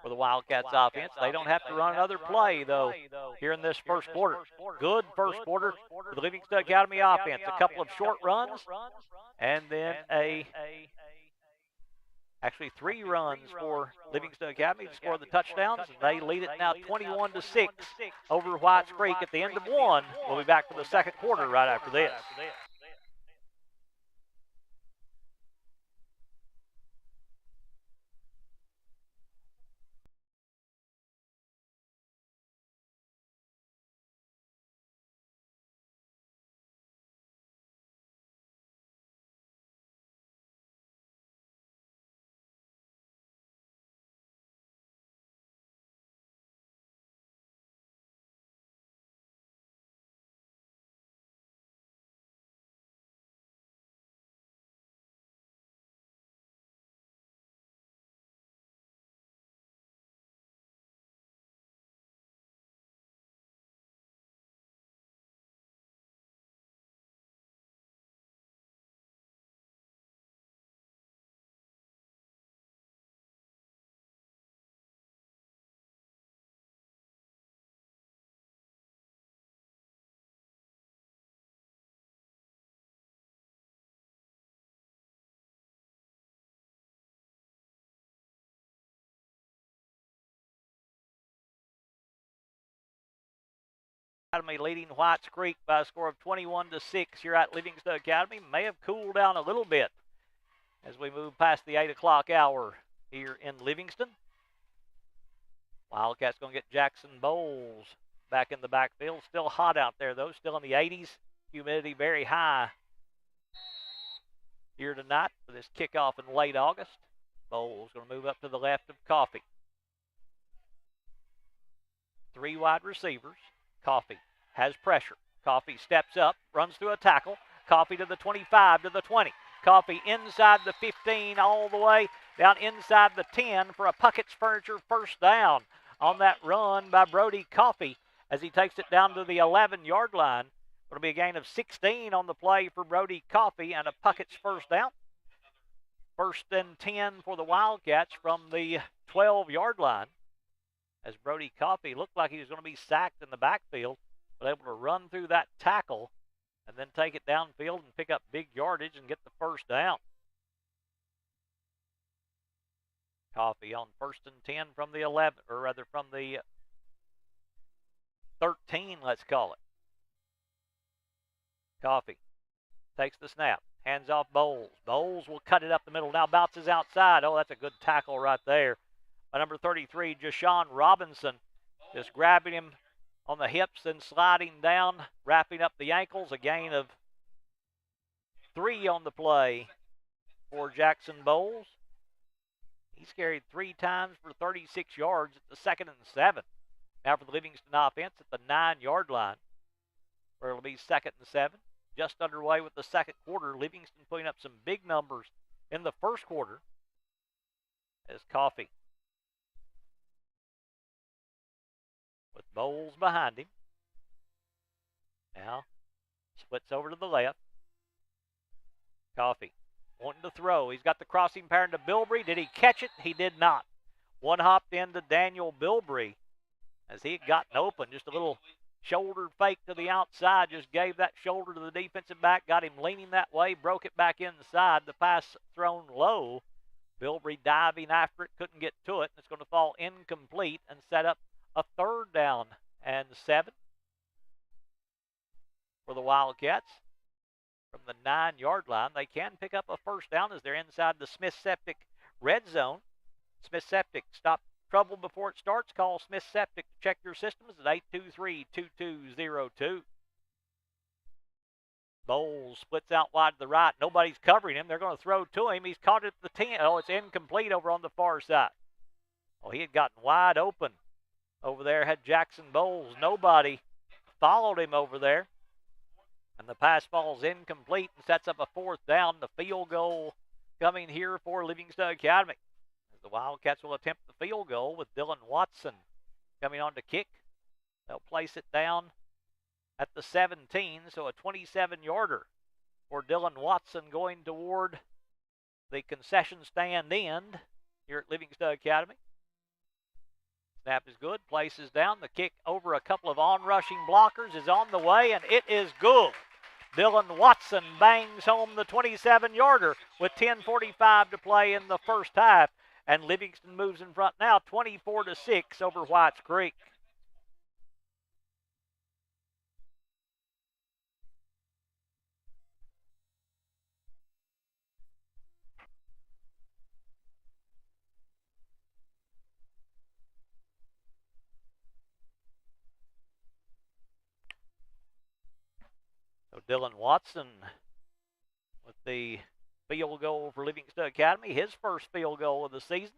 for the Wildcats offense. They don't have to run another play, though, here in this first quarter. Good first quarter for the Livingston Academy offense. A couple of short runs, and then actually 3 runs for Livingston Academy to score the touchdowns, and they lead it now 21-6 over Whites Creek at the end of 1. We'll be back for the second quarter right after this. Academy leading Whites Creek by a score of 21-6 here at Livingston Academy. May have cooled down a little bit as we move past the 8 o'clock hour here in Livingston. Wildcats going to get Jackson Bowles back in the backfield. Still hot out there, though. Still in the 80s. Humidity very high here tonight for this kickoff in late August. Bowles going to move up to the left of Coffey. 3 wide receivers. Coffey has pressure. Coffey steps up, runs through a tackle. Coffey to the 25, to the 20. Coffey inside the 15 all the way down inside the 10 for a Puckett's Furniture first down on that run by Brody Coffey as he takes it down to the 11-yard line. It'll be a gain of 16 on the play for Brody Coffey and a Puckett's first down. First and 10 for the Wildcats from the 12-yard line, as Brody Coffey looked like he was going to be sacked in the backfield, but able to run through that tackle and then take it downfield and pick up big yardage and get the first down. Coffey on first and 10 from the 11, or rather from the 13, let's call it. Coffey takes the snap, hands off Bowles. Bowles will cut it up the middle, now bounces outside. Oh, that's a good tackle right there by number 33, Jashawn Robinson, just grabbing him on the hips and sliding down, wrapping up the ankles. A gain of 3 on the play for Jackson Bowles. He's carried 3 times for 36 yards at the 2nd and 7. Now for the Livingston offense at the 9-yard line, where it'll be 2nd and 7. Just underway with the second quarter. Livingston putting up some big numbers in the first quarter as Coffey, with Bowles behind him, now splits over to the left. Coffey wanting to throw. He's got the crossing pattern to Bilbrey. Did he catch it? He did not. One hopped into Daniel Bilbrey as he had gotten open. Just a little shoulder fake to the outside. Just gave that shoulder to the defensive back. Got him leaning that way. Broke it back inside. The pass thrown low. Bilbrey diving after it. Couldn't get to it. It's going to fall incomplete and set up a 3rd down and 7 for the Wildcats. From the 9-yard line, they can pick up a first down as they're inside the Smith Septic red zone. Smith Septic, stop trouble before it starts. Call Smith Septic to check your systems at 823-2202. Bowles splits out wide to the right. Nobody's covering him. They're going to throw to him. He's caught it at the 10. Oh, it's incomplete over on the far side. Oh, he had gotten wide open over there, had Jackson Bowles. Nobody followed him over there. And the pass falls incomplete and sets up a 4th down. The field goal coming here for Livingston Academy, as the Wildcats will attempt the field goal with Dylan Watson coming on to kick. They'll place it down at the 17, so a 27-yarder for Dylan Watson going toward the concession stand end here at Livingston Academy. Snap is good, places down. The kick over a couple of on-rushing blockers is on the way, and it is good. Dylan Watson bangs home the 27-yarder with 10:45 to play in the first half, and Livingston moves in front now 24-6 over Whites Creek. Dylan Watson with the field goal for Livingston Academy, his first field goal of the season,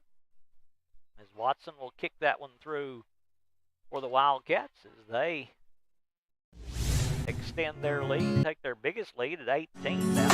as Watson will kick that one through for the Wildcats as they extend their lead, take their biggest lead at 18 now.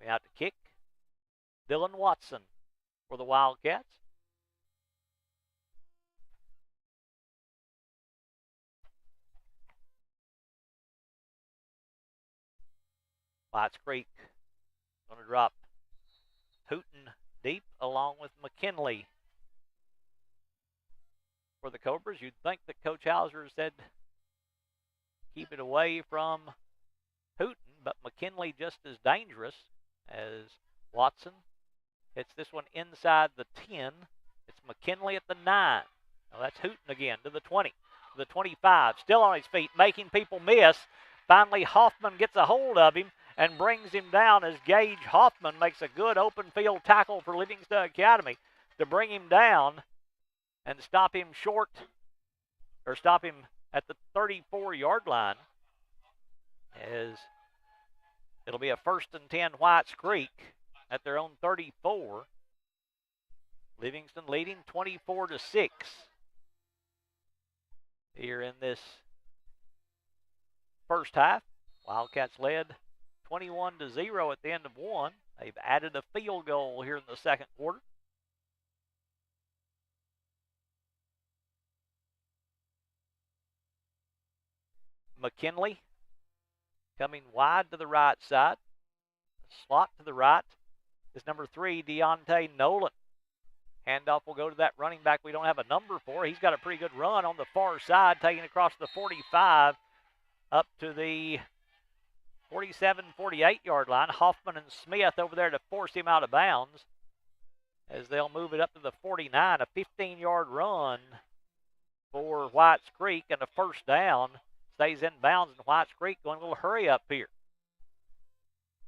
Out to kick, Dylan Watson for the Wildcats. Whites Creek going to drop Hooten deep along with McKinley for the Cobras. You'd think that Coach Hauser said keep it away from Hooten, but McKinley just as dangerous, as Watson hits this one inside the 10. It's McKinley at the 9. Now that's Hooten again to the 20, to the 25. Still on his feet, making people miss. Finally, Hoffman gets a hold of him and brings him down as Gage Hoffman makes a good open field tackle for Livingston Academy to bring him down and stop him short, or stop him at the 34-yard line, as it'll be a 1st and 10 Whites Creek at their own 34. Livingston leading 24-6 here in this first half. Wildcats led 21-0 at the end of one. They've added a field goal here in the second quarter. McKinley coming wide to the right side. Slot to the right is number 3, Deontay Nolan. Handoff will go to that running back we don't have a number for. He's got a pretty good run on the far side, taking across the 45 up to the 47, 48-yard line. Hoffman and Smith over there to force him out of bounds as they'll move it up to the 49. A 15-yard run for Whites Creek and a first down. Stays in bounds, and Whites Creek going a little hurry up here.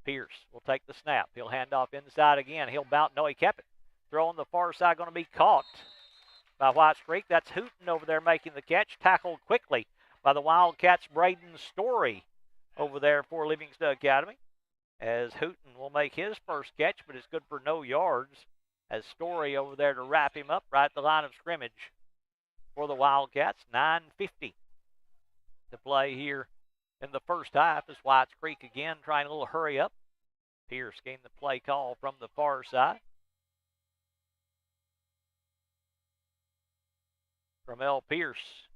Pierce will take the snap. He'll hand off inside again. He'll bounce. No, he kept it. Throw on the far side going to be caught by Whites Creek. That's Hooten over there making the catch. Tackled quickly by the Wildcats' Braden Story over there for Livingston Academy. As Hooten will make his first catch, but it's good for no yards. As Story over there to wrap him up right at the line of scrimmage for the Wildcats. 9:50 to play here in the first half as Whites Creek again trying a little hurry up. Pierce getting the play call from the far side. Ramel Pierce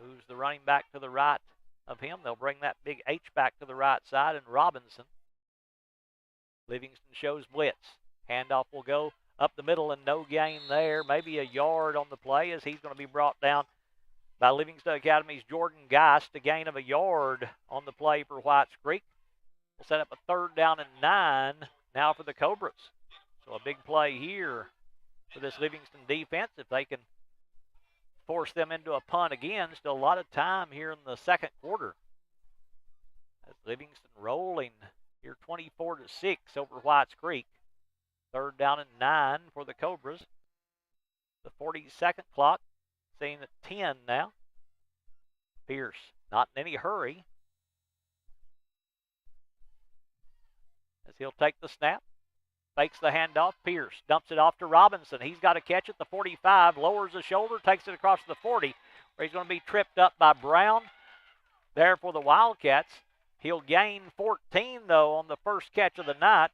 moves the running back to the right of him. They'll bring that big H back to the right side, and Robinson. Livingston shows blitz. Handoff will go up the middle and no gain there. Maybe a yard on the play as he's going to be brought down by Livingston Academy's Jordan Geist. A gain of a yard on the play for Whites Creek. We'll set up a 3rd down and 9 now for the Cobras. So a big play here for this Livingston defense if they can force them into a punt again. Still a lot of time here in the second quarter. As Livingston rolling here 24-6 over Whites Creek. 3rd down and 9 for the Cobras. The 42nd clock seen at 10 now. Pierce not in any hurry as he'll take the snap. Fakes the handoff. Pierce dumps it off to Robinson. He's got a catch at the 45. Lowers the shoulder. Takes it across the 40 where he's going to be tripped up by Brown there for the Wildcats. He'll gain 14, though, on the first catch of the night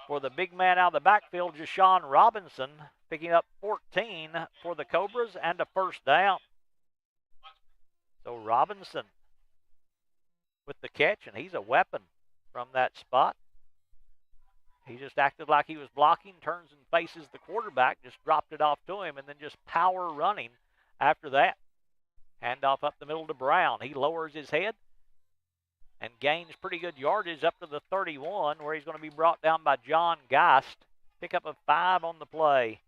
for the big man out of the backfield, Jashawn Robinson, picking up 14 for the Cobras and a first down. So Robinson with the catch, and he's a weapon from that spot. He just acted like he was blocking, turns and faces the quarterback, just dropped it off to him, and then just power running after that. Handoff up the middle to Brown. He lowers his head and gains pretty good yardage up to the 31, where he's going to be brought down by John Geist. Pick up a 5 on the play.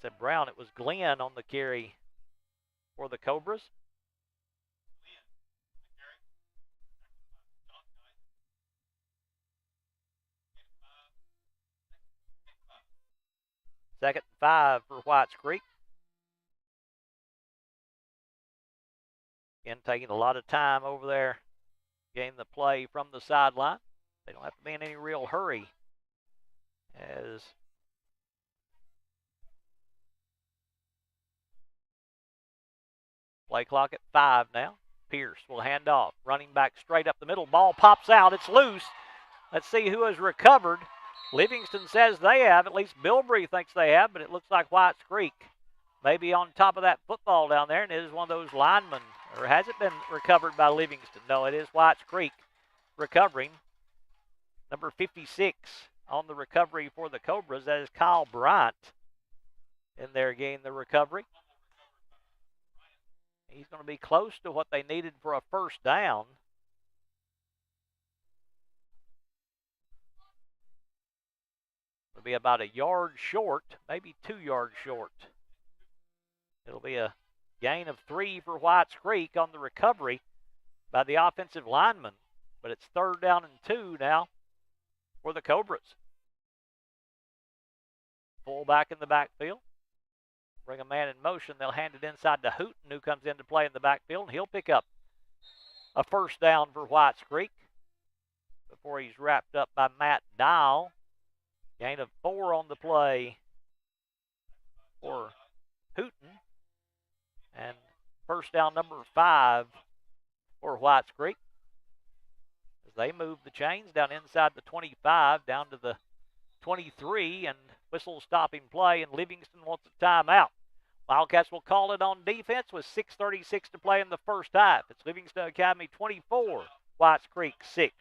Said Brown, it was Glenn on the carry for the Cobras. Second and 5 for Whites Creek. Again, taking a lot of time over there, getting the play from the sideline. They don't have to be in any real hurry as play clock at 5 now. Pierce will hand off. Running back straight up the middle. Ball pops out. It's loose. Let's see who has recovered. Livingston says they have. At least Bilbrey thinks they have, but it looks like Whites Creek maybe on top of that football down there, and it is one of those linemen. Or has it been recovered by Livingston? No, it is Whites Creek recovering. Number 56 on the recovery for the Cobras. That is Kyle Bryant in there getting the recovery. He's going to be close to what they needed for a first down. It'll be about a yard short, maybe 2 yards short. It'll be a gain of 3 for Whites Creek on the recovery by the offensive lineman. But it's 3rd down and 2 now for the Cobras. Full back in the backfield. Bring a man in motion. They'll hand it inside to Hooten, who comes into play in the backfield, and he'll pick up a first down for Whites Creek before he's wrapped up by Matt Dial. Gain of 4 on the play for Hooten. And first down number 5 for Whites Creek. As they move the chains down inside the 25, down to the 23, and whistle stopping play, and Livingston wants a timeout. Wildcats will call it on defense with 6:36 to play in the first half. It's Livingston Academy 24, Whites Creek 6.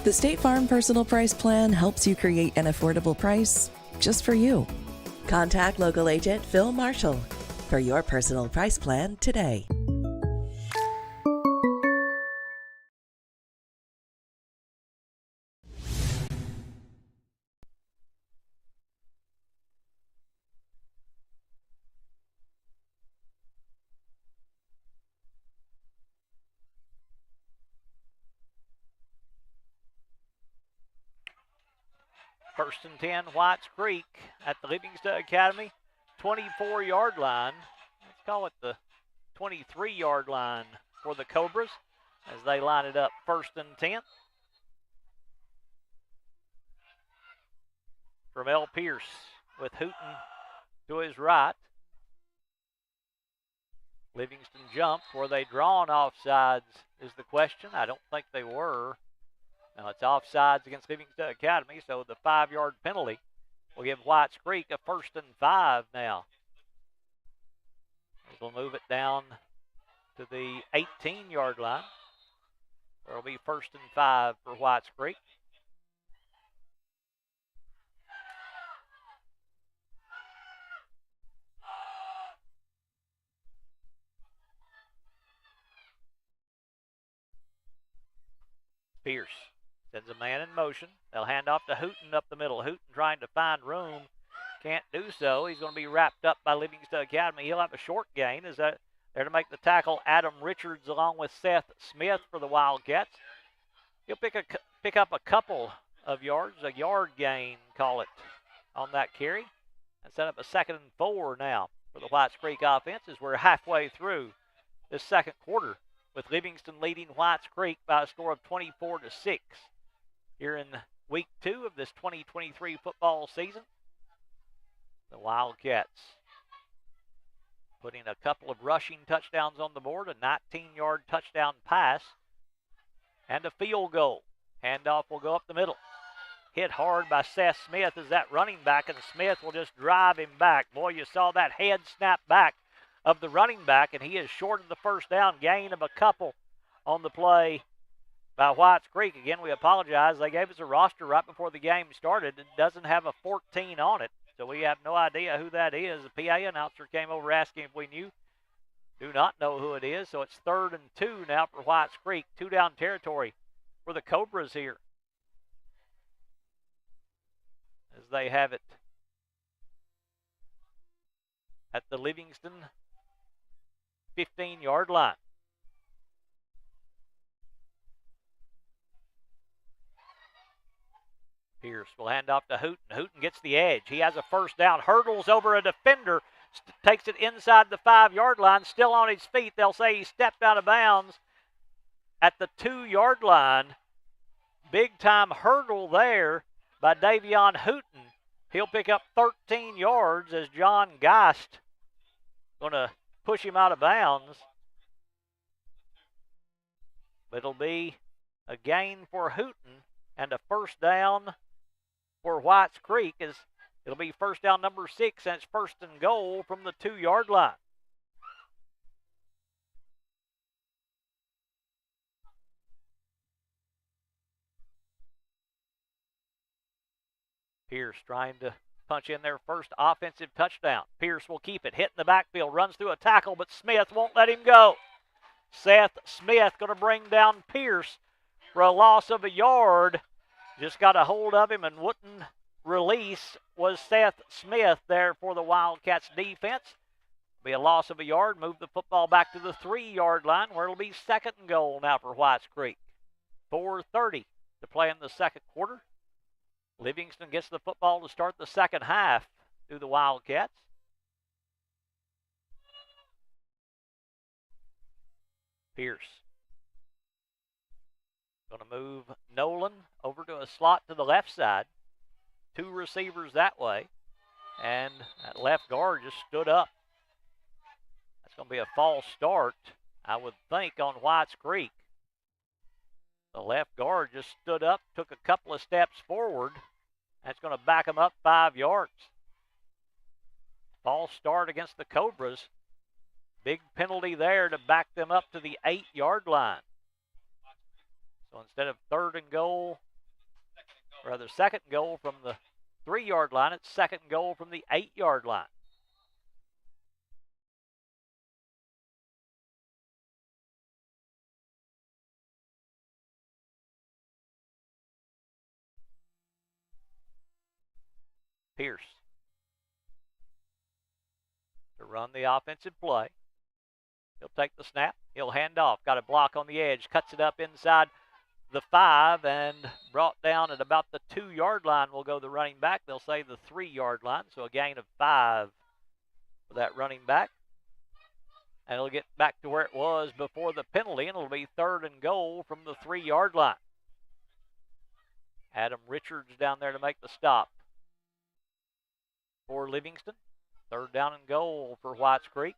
The State Farm Personal Price Plan helps you create an affordable price just for you. Contact local agent Phil Marshall for your personal price plan today. First and 10, Whites Creek at the Livingston Academy 24-yard line. Let's call it the 23-yard line for the Cobras as they line it up first and 10. Ramel Pierce with Hooten to his right. Livingston jumps. Were they drawn offsides is the question. I don't think they were. Now it's offsides against Livingston Academy, so the 5-yard penalty will give Whites Creek a first and 5 now. We'll move it down to the 18-yard line. There will be first and 5 for Whites Creek. Pierce sends a man in motion. They'll hand off to Hooten up the middle. Hooten trying to find room. Can't do so. He's going to be wrapped up by Livingston Academy. He'll have a short gain. Is that there to make the tackle? Adam Richards along with Seth Smith for the Wildcats. He'll pick up a couple of yards, a yard gain, call it, on that carry, and set up a 2nd and 4 now for the Whites Creek offense as we're halfway through this second quarter, with Livingston leading Whites Creek by a score of 24-6 here in week 2 of this 2023 football season. The Wildcats putting a couple of rushing touchdowns on the board, a 19-yard touchdown pass, and a field goal. Handoff will go up the middle. Hit hard by Seth Smith as that running back, and Smith will just drive him back. Boy, you saw that head snap back of the running back, and he is short of the first down, gain of a couple on the play by Whites Creek. Again, we apologize. They gave us a roster right before the game started. It doesn't have a 14 on it, so we have no idea who that is. The PA announcer came over asking if we knew. Do not know who it is, so it's 3rd and 2 now for Whites Creek. 2-down territory for the Cobras here, as they have it at the Livingston 15-yard line. Pierce will hand off to Hooten. Hooten gets the edge. He has a first down, hurdles over a defender, takes it inside the 5-yard line, still on his feet. They'll say he stepped out of bounds at the 2-yard line. Big time hurdle there by Davion Hooten. He'll pick up 13 yards as John Geist going to push him out of bounds. But it'll be a gain for Hooten and a first down for Whites Creek, as it'll be first down number 6, and it's 1st and goal from the 2-yard line. Pierce trying to punch in their first offensive touchdown. Pierce will keep it, hit in the backfield, runs through a tackle, but Smith won't let him go. Seth Smith going to bring down Pierce for a loss of a yard. Just got a hold of him and wouldn't release was Seth Smith there for the Wildcats defense. Be a loss of a yard, move the football back to the 3-yard line where it'll be 2nd and goal now for Whites Creek. 4:30 to play in the second quarter. Livingston gets the football to start the second half through the Wildcats. Pierce. Going to move Nolan over to a slot to the left side. 2 receivers that way. And that left guard just stood up. That's going to be a false start, I would think, on Whites Creek. The left guard just stood up, took a couple of steps forward. That's going to back him up 5 yards. False start against the Cobras. Big penalty there to back them up to the 8-yard line. So instead of 3rd and goal, or rather 2nd and goal from the 3-yard line, it's 2nd and goal from the 8-yard line. Pierce to run the offensive play. He'll take the snap. He'll hand off. Got a block on the edge. Cuts it up inside the 5 and brought down at about the 2-yard line will go the running back. They'll say the 3-yard line, so a gain of 5 for that running back. And it'll get back to where it was before the penalty, and it'll be 3rd and goal from the 3-yard line. Adam Richards down there to make the stop for Livingston. 3rd down and goal for Whites Creek.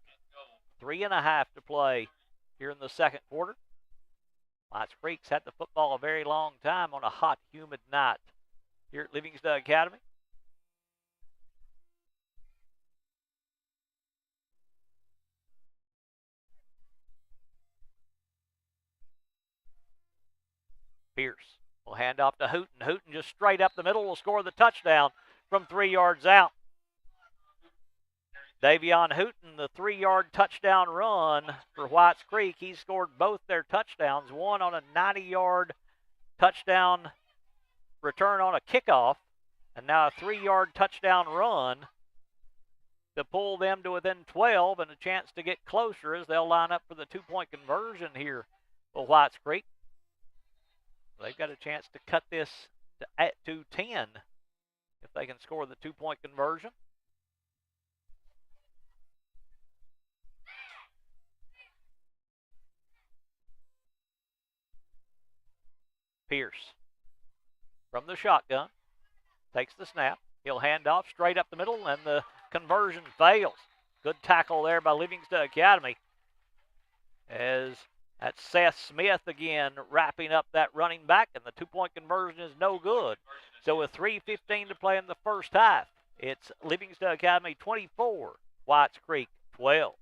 3.5 to play here in the second quarter. Whites Creek's had the football a very long time on a hot, humid night here at Livingston Academy. Pierce will hand off to Hooten. Hooten just straight up the middle will score the touchdown from 3 yards out. Davion Hooten, the 3-yard touchdown run for Whites Creek. He scored both their touchdowns, one on a 90-yard touchdown return on a kickoff, and now a 3-yard touchdown run to pull them to within 12 and a chance to get closer as they'll line up for the 2-point conversion here for Whites Creek. They've got a chance to cut this to 10 if they can score the 2-point conversion. Pierce from the shotgun takes the snap. He'll hand off straight up the middle, and the conversion fails. Good tackle there by Livingston Academy. As that's Seth Smith again wrapping up that running back, and the 2-point conversion is no good. So with 3:15 to play in the first half, it's Livingston Academy 24, Whites Creek 12.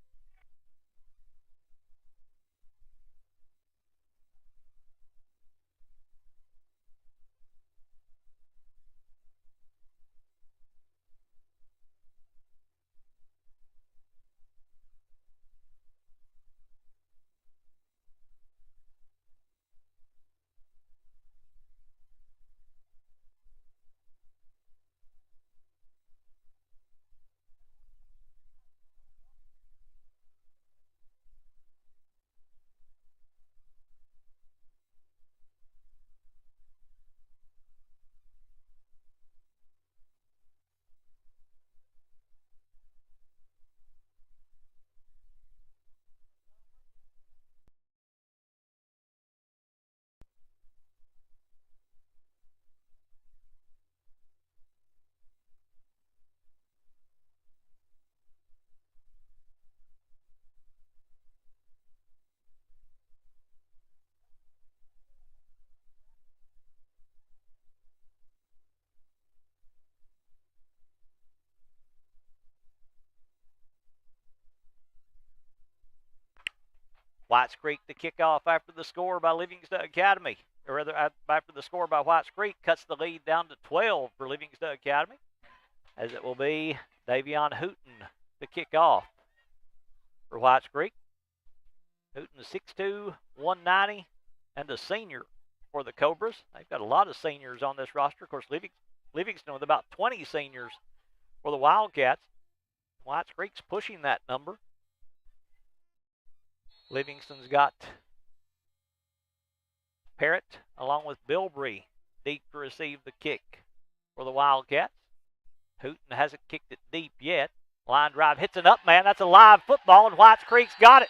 Whites Creek to kick off after the score by Livingston Academy. Or rather, after the score by Whites Creek, cuts the lead down to 12 for Livingston Academy. as it will be Davion Hooten to kick off for Whites Creek. Hooten 6'2", 190, and a senior for the Cobras. They've got a lot of seniors on this roster. Of course, Livingston with about 20 seniors for the Wildcats. Whites Creek's pushing that number. Livingston's got Parrott along with Bilbrey deep to receive the kick for the Wildcats. Hooten hasn't kicked it deep yet. Line drive hits it up, man. That's a live football, and Whites Creek's got it.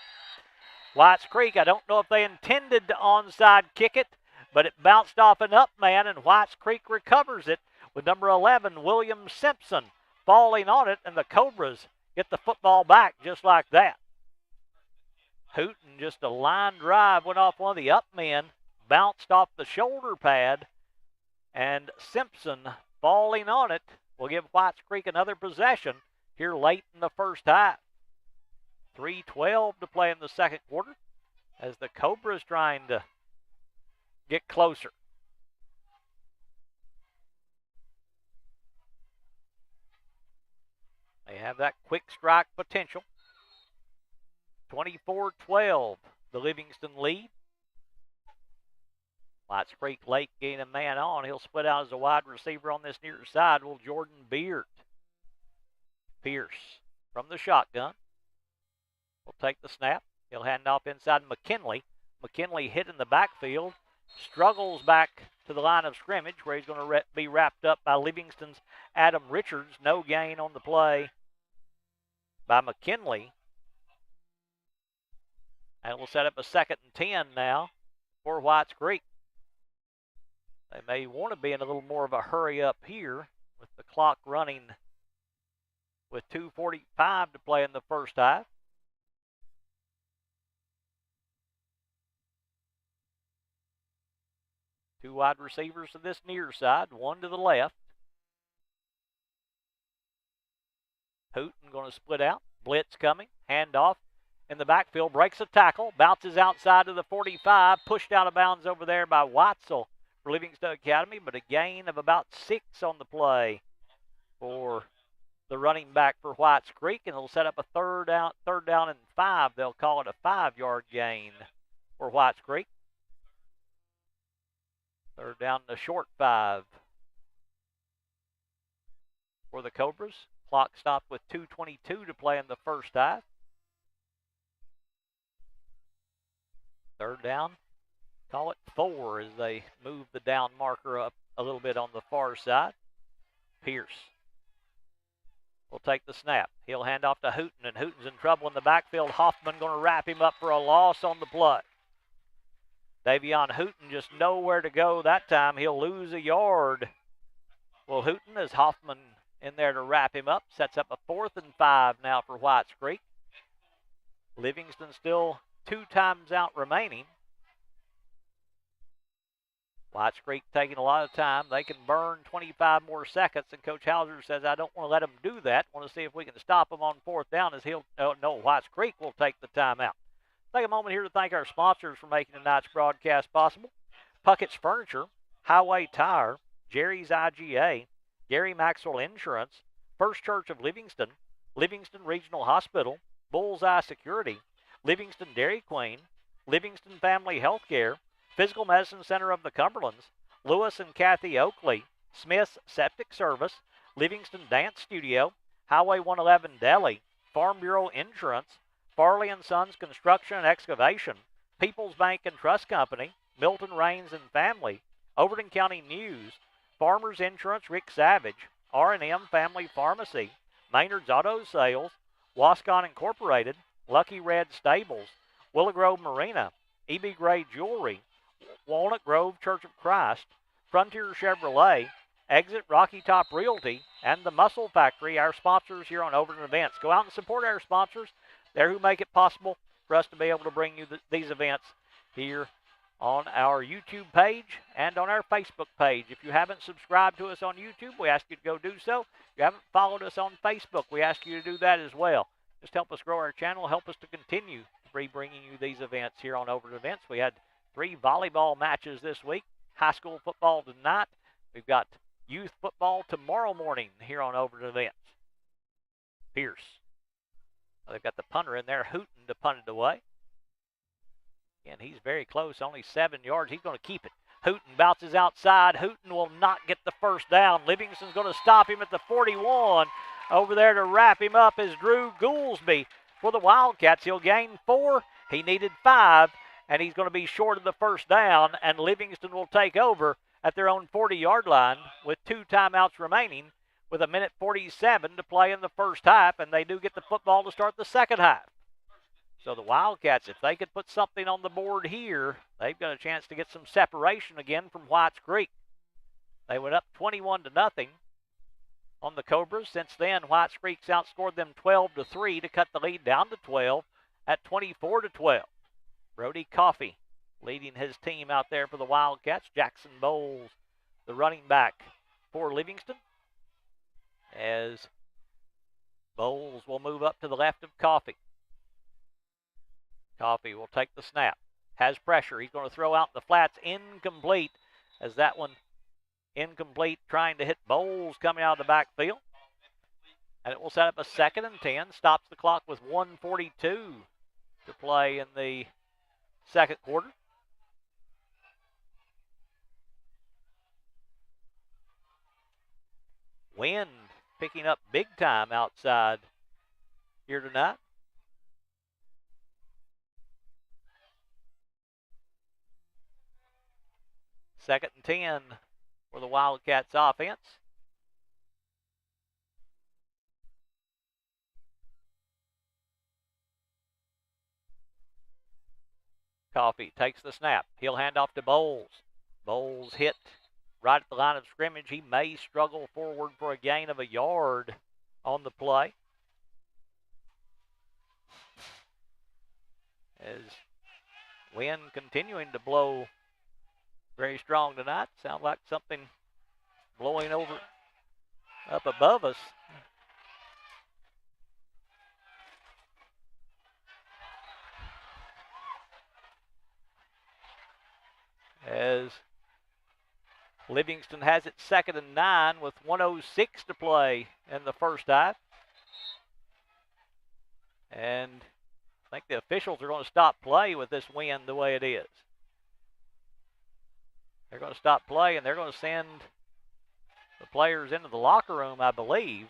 Whites Creek, I don't know if they intended to onside kick it, but it bounced off an up man, and Whites Creek recovers it with number 11, William Simpson, falling on it, and the Cobras get the football back just like that. Hooten, just a line drive, went off one of the up men, bounced off the shoulder pad, and Simpson falling on it will give Whites Creek another possession here late in the first half. 3:12 to play in the second quarter as the Cobras trying to get closer. They have that quick strike potential. 24-12, the Livingston lead. Whites Creek late getting a man on. He'll split out as a wide receiver on this near side. Will Jordan Beard. Pierce from the shotgun will take the snap. He'll hand off inside McKinley. McKinley hit in the backfield. Struggles back to the line of scrimmage where he's going to be wrapped up by Livingston's Adam Richards. No gain on the play by McKinley. And we'll set up a 2nd and 10 now for Whites Creek. They may want to be in a little more of a hurry up here with the clock running with 2:45 to play in the first half. Two wide receivers to this near side, one to the left. Hooten going to split out. Blitz coming. Handoff in the backfield. Breaks a tackle. Bounces outside to the 45. Pushed out of bounds over there by Watzel for Livingston Academy, but a gain of about 6 on the play for the running back for Whites Creek, and it'll set up a third down and 5. They'll call it a 5-yard gain for Whites Creek. Third down and a short 5 for the Cobras. Clock stopped with 2:22 to play in the first half. Third down, call it 4 as they move the down marker up a little bit on the far side. Pierce will take the snap. He'll hand off to Hooten, and Hooten's in trouble in the backfield. Hoffman going to wrap him up for a loss on the play. Davion Hooten just nowhere to go that time. He'll lose a yard. Well, Hooten, as Hoffman in there to wrap him up, sets up a 4th and 5 now for Whites Creek. Livingston still 2 times out remaining. Whites Creek taking a lot of time. They can burn 25 more seconds, and Coach Hauser says, I don't want to let them do that. I want to see if we can stop them on 4th down as Whites Creek will take the timeout. Take a moment here to thank our sponsors for making tonight's broadcast possible. Puckett's Furniture, Highway Tire, Jerry's IGA, Gary Maxwell Insurance, First Church of Livingston, Livingston Regional Hospital, Bullseye Security, Livingston Dairy Queen, Livingston Family Healthcare, Physical Medicine Center of the Cumberlands, Lewis and Kathy Oakley, Smith's Septic Service, Livingston Dance Studio, Highway 111 Deli, Farm Bureau Insurance, Farley & Sons Construction and Excavation, People's Bank and Trust Company, Milton Rains and Family, Overton County News, Farmers Insurance Rick Savage, R&M Family Pharmacy, Maynard's Auto Sales, Wascon Incorporated, Lucky Red Stables, Willow Grove Marina, E.B. Gray Jewelry, Walnut Grove Church of Christ, Frontier Chevrolet, Exit Rocky Top Realty, and the Muscle Factory, our sponsors here on Overton Events. Go out and support our sponsors. They're who make it possible for us to be able to bring you these events here on our YouTube page and on our Facebook page. If you haven't subscribed to us on YouTube, we ask you to go do so. If you haven't followed us on Facebook, we ask you to do that as well. Just help us grow our channel, help us to continue to be bringing you these events here on Overton Events. We had 3 volleyball matches this week, high school football tonight. We've got youth football tomorrow morning here on Overton Events. Pierce. They've got the punter in there, Hooten, to punt it away. Again, he's very close, only 7 yards. He's going to keep it. Hooten bounces outside. Hooten will not get the first down. Livingston's going to stop him at the 41. Over there to wrap him up is Drew Goolsby for the Wildcats. He'll gain 4. He needed 5, and he's going to be short of the first down, and Livingston will take over at their own 40-yard line with 2 timeouts remaining with 1:47 to play in the first half, and they do get the football to start the second half. So the Wildcats, if they could put something on the board here, they've got a chance to get some separation again from Whites Creek. They went up 21-0 on the Cobras. Since then, Whites Creek's outscored them 12-3 to cut the lead down to 12 at 24-12. Brody Coffey leading his team out there for the Wildcats. Jackson Bowles, the running back for Livingston, as Bowles will move up to the left of Coffey. Coffey will take the snap. Has pressure. He's going to throw out the flats. Incomplete, as that one incomplete, trying to hit Bowles coming out of the backfield. And it will set up a 2nd and 10. Stops the clock with 1:42 to play in the second quarter. Wind picking up big time outside here tonight. Second and 10 for the Wildcats offense. Coffey takes the snap. He'll hand off to Bowles. Bowles hit right at the line of scrimmage. He may struggle forward for a gain of a yard on the play. As wind continuing to blow very strong tonight. Sounds like something blowing over up above us. As Livingston has it 2nd and 9 with 1:06 to play in the first half. And I think the officials are going to stop play with this wind the way it is. They're going to stop play, and they're going to send the players into the locker room, I believe.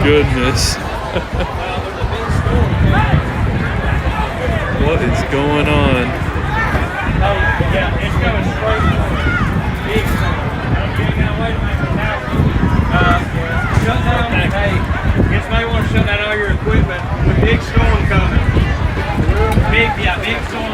Goodness. What is going on? Yeah, it's going straight for Big Stone. Now, wait a minute. Now, shut down. Hey, you may want to shut down all your equipment with Big Storm coming. Big Storm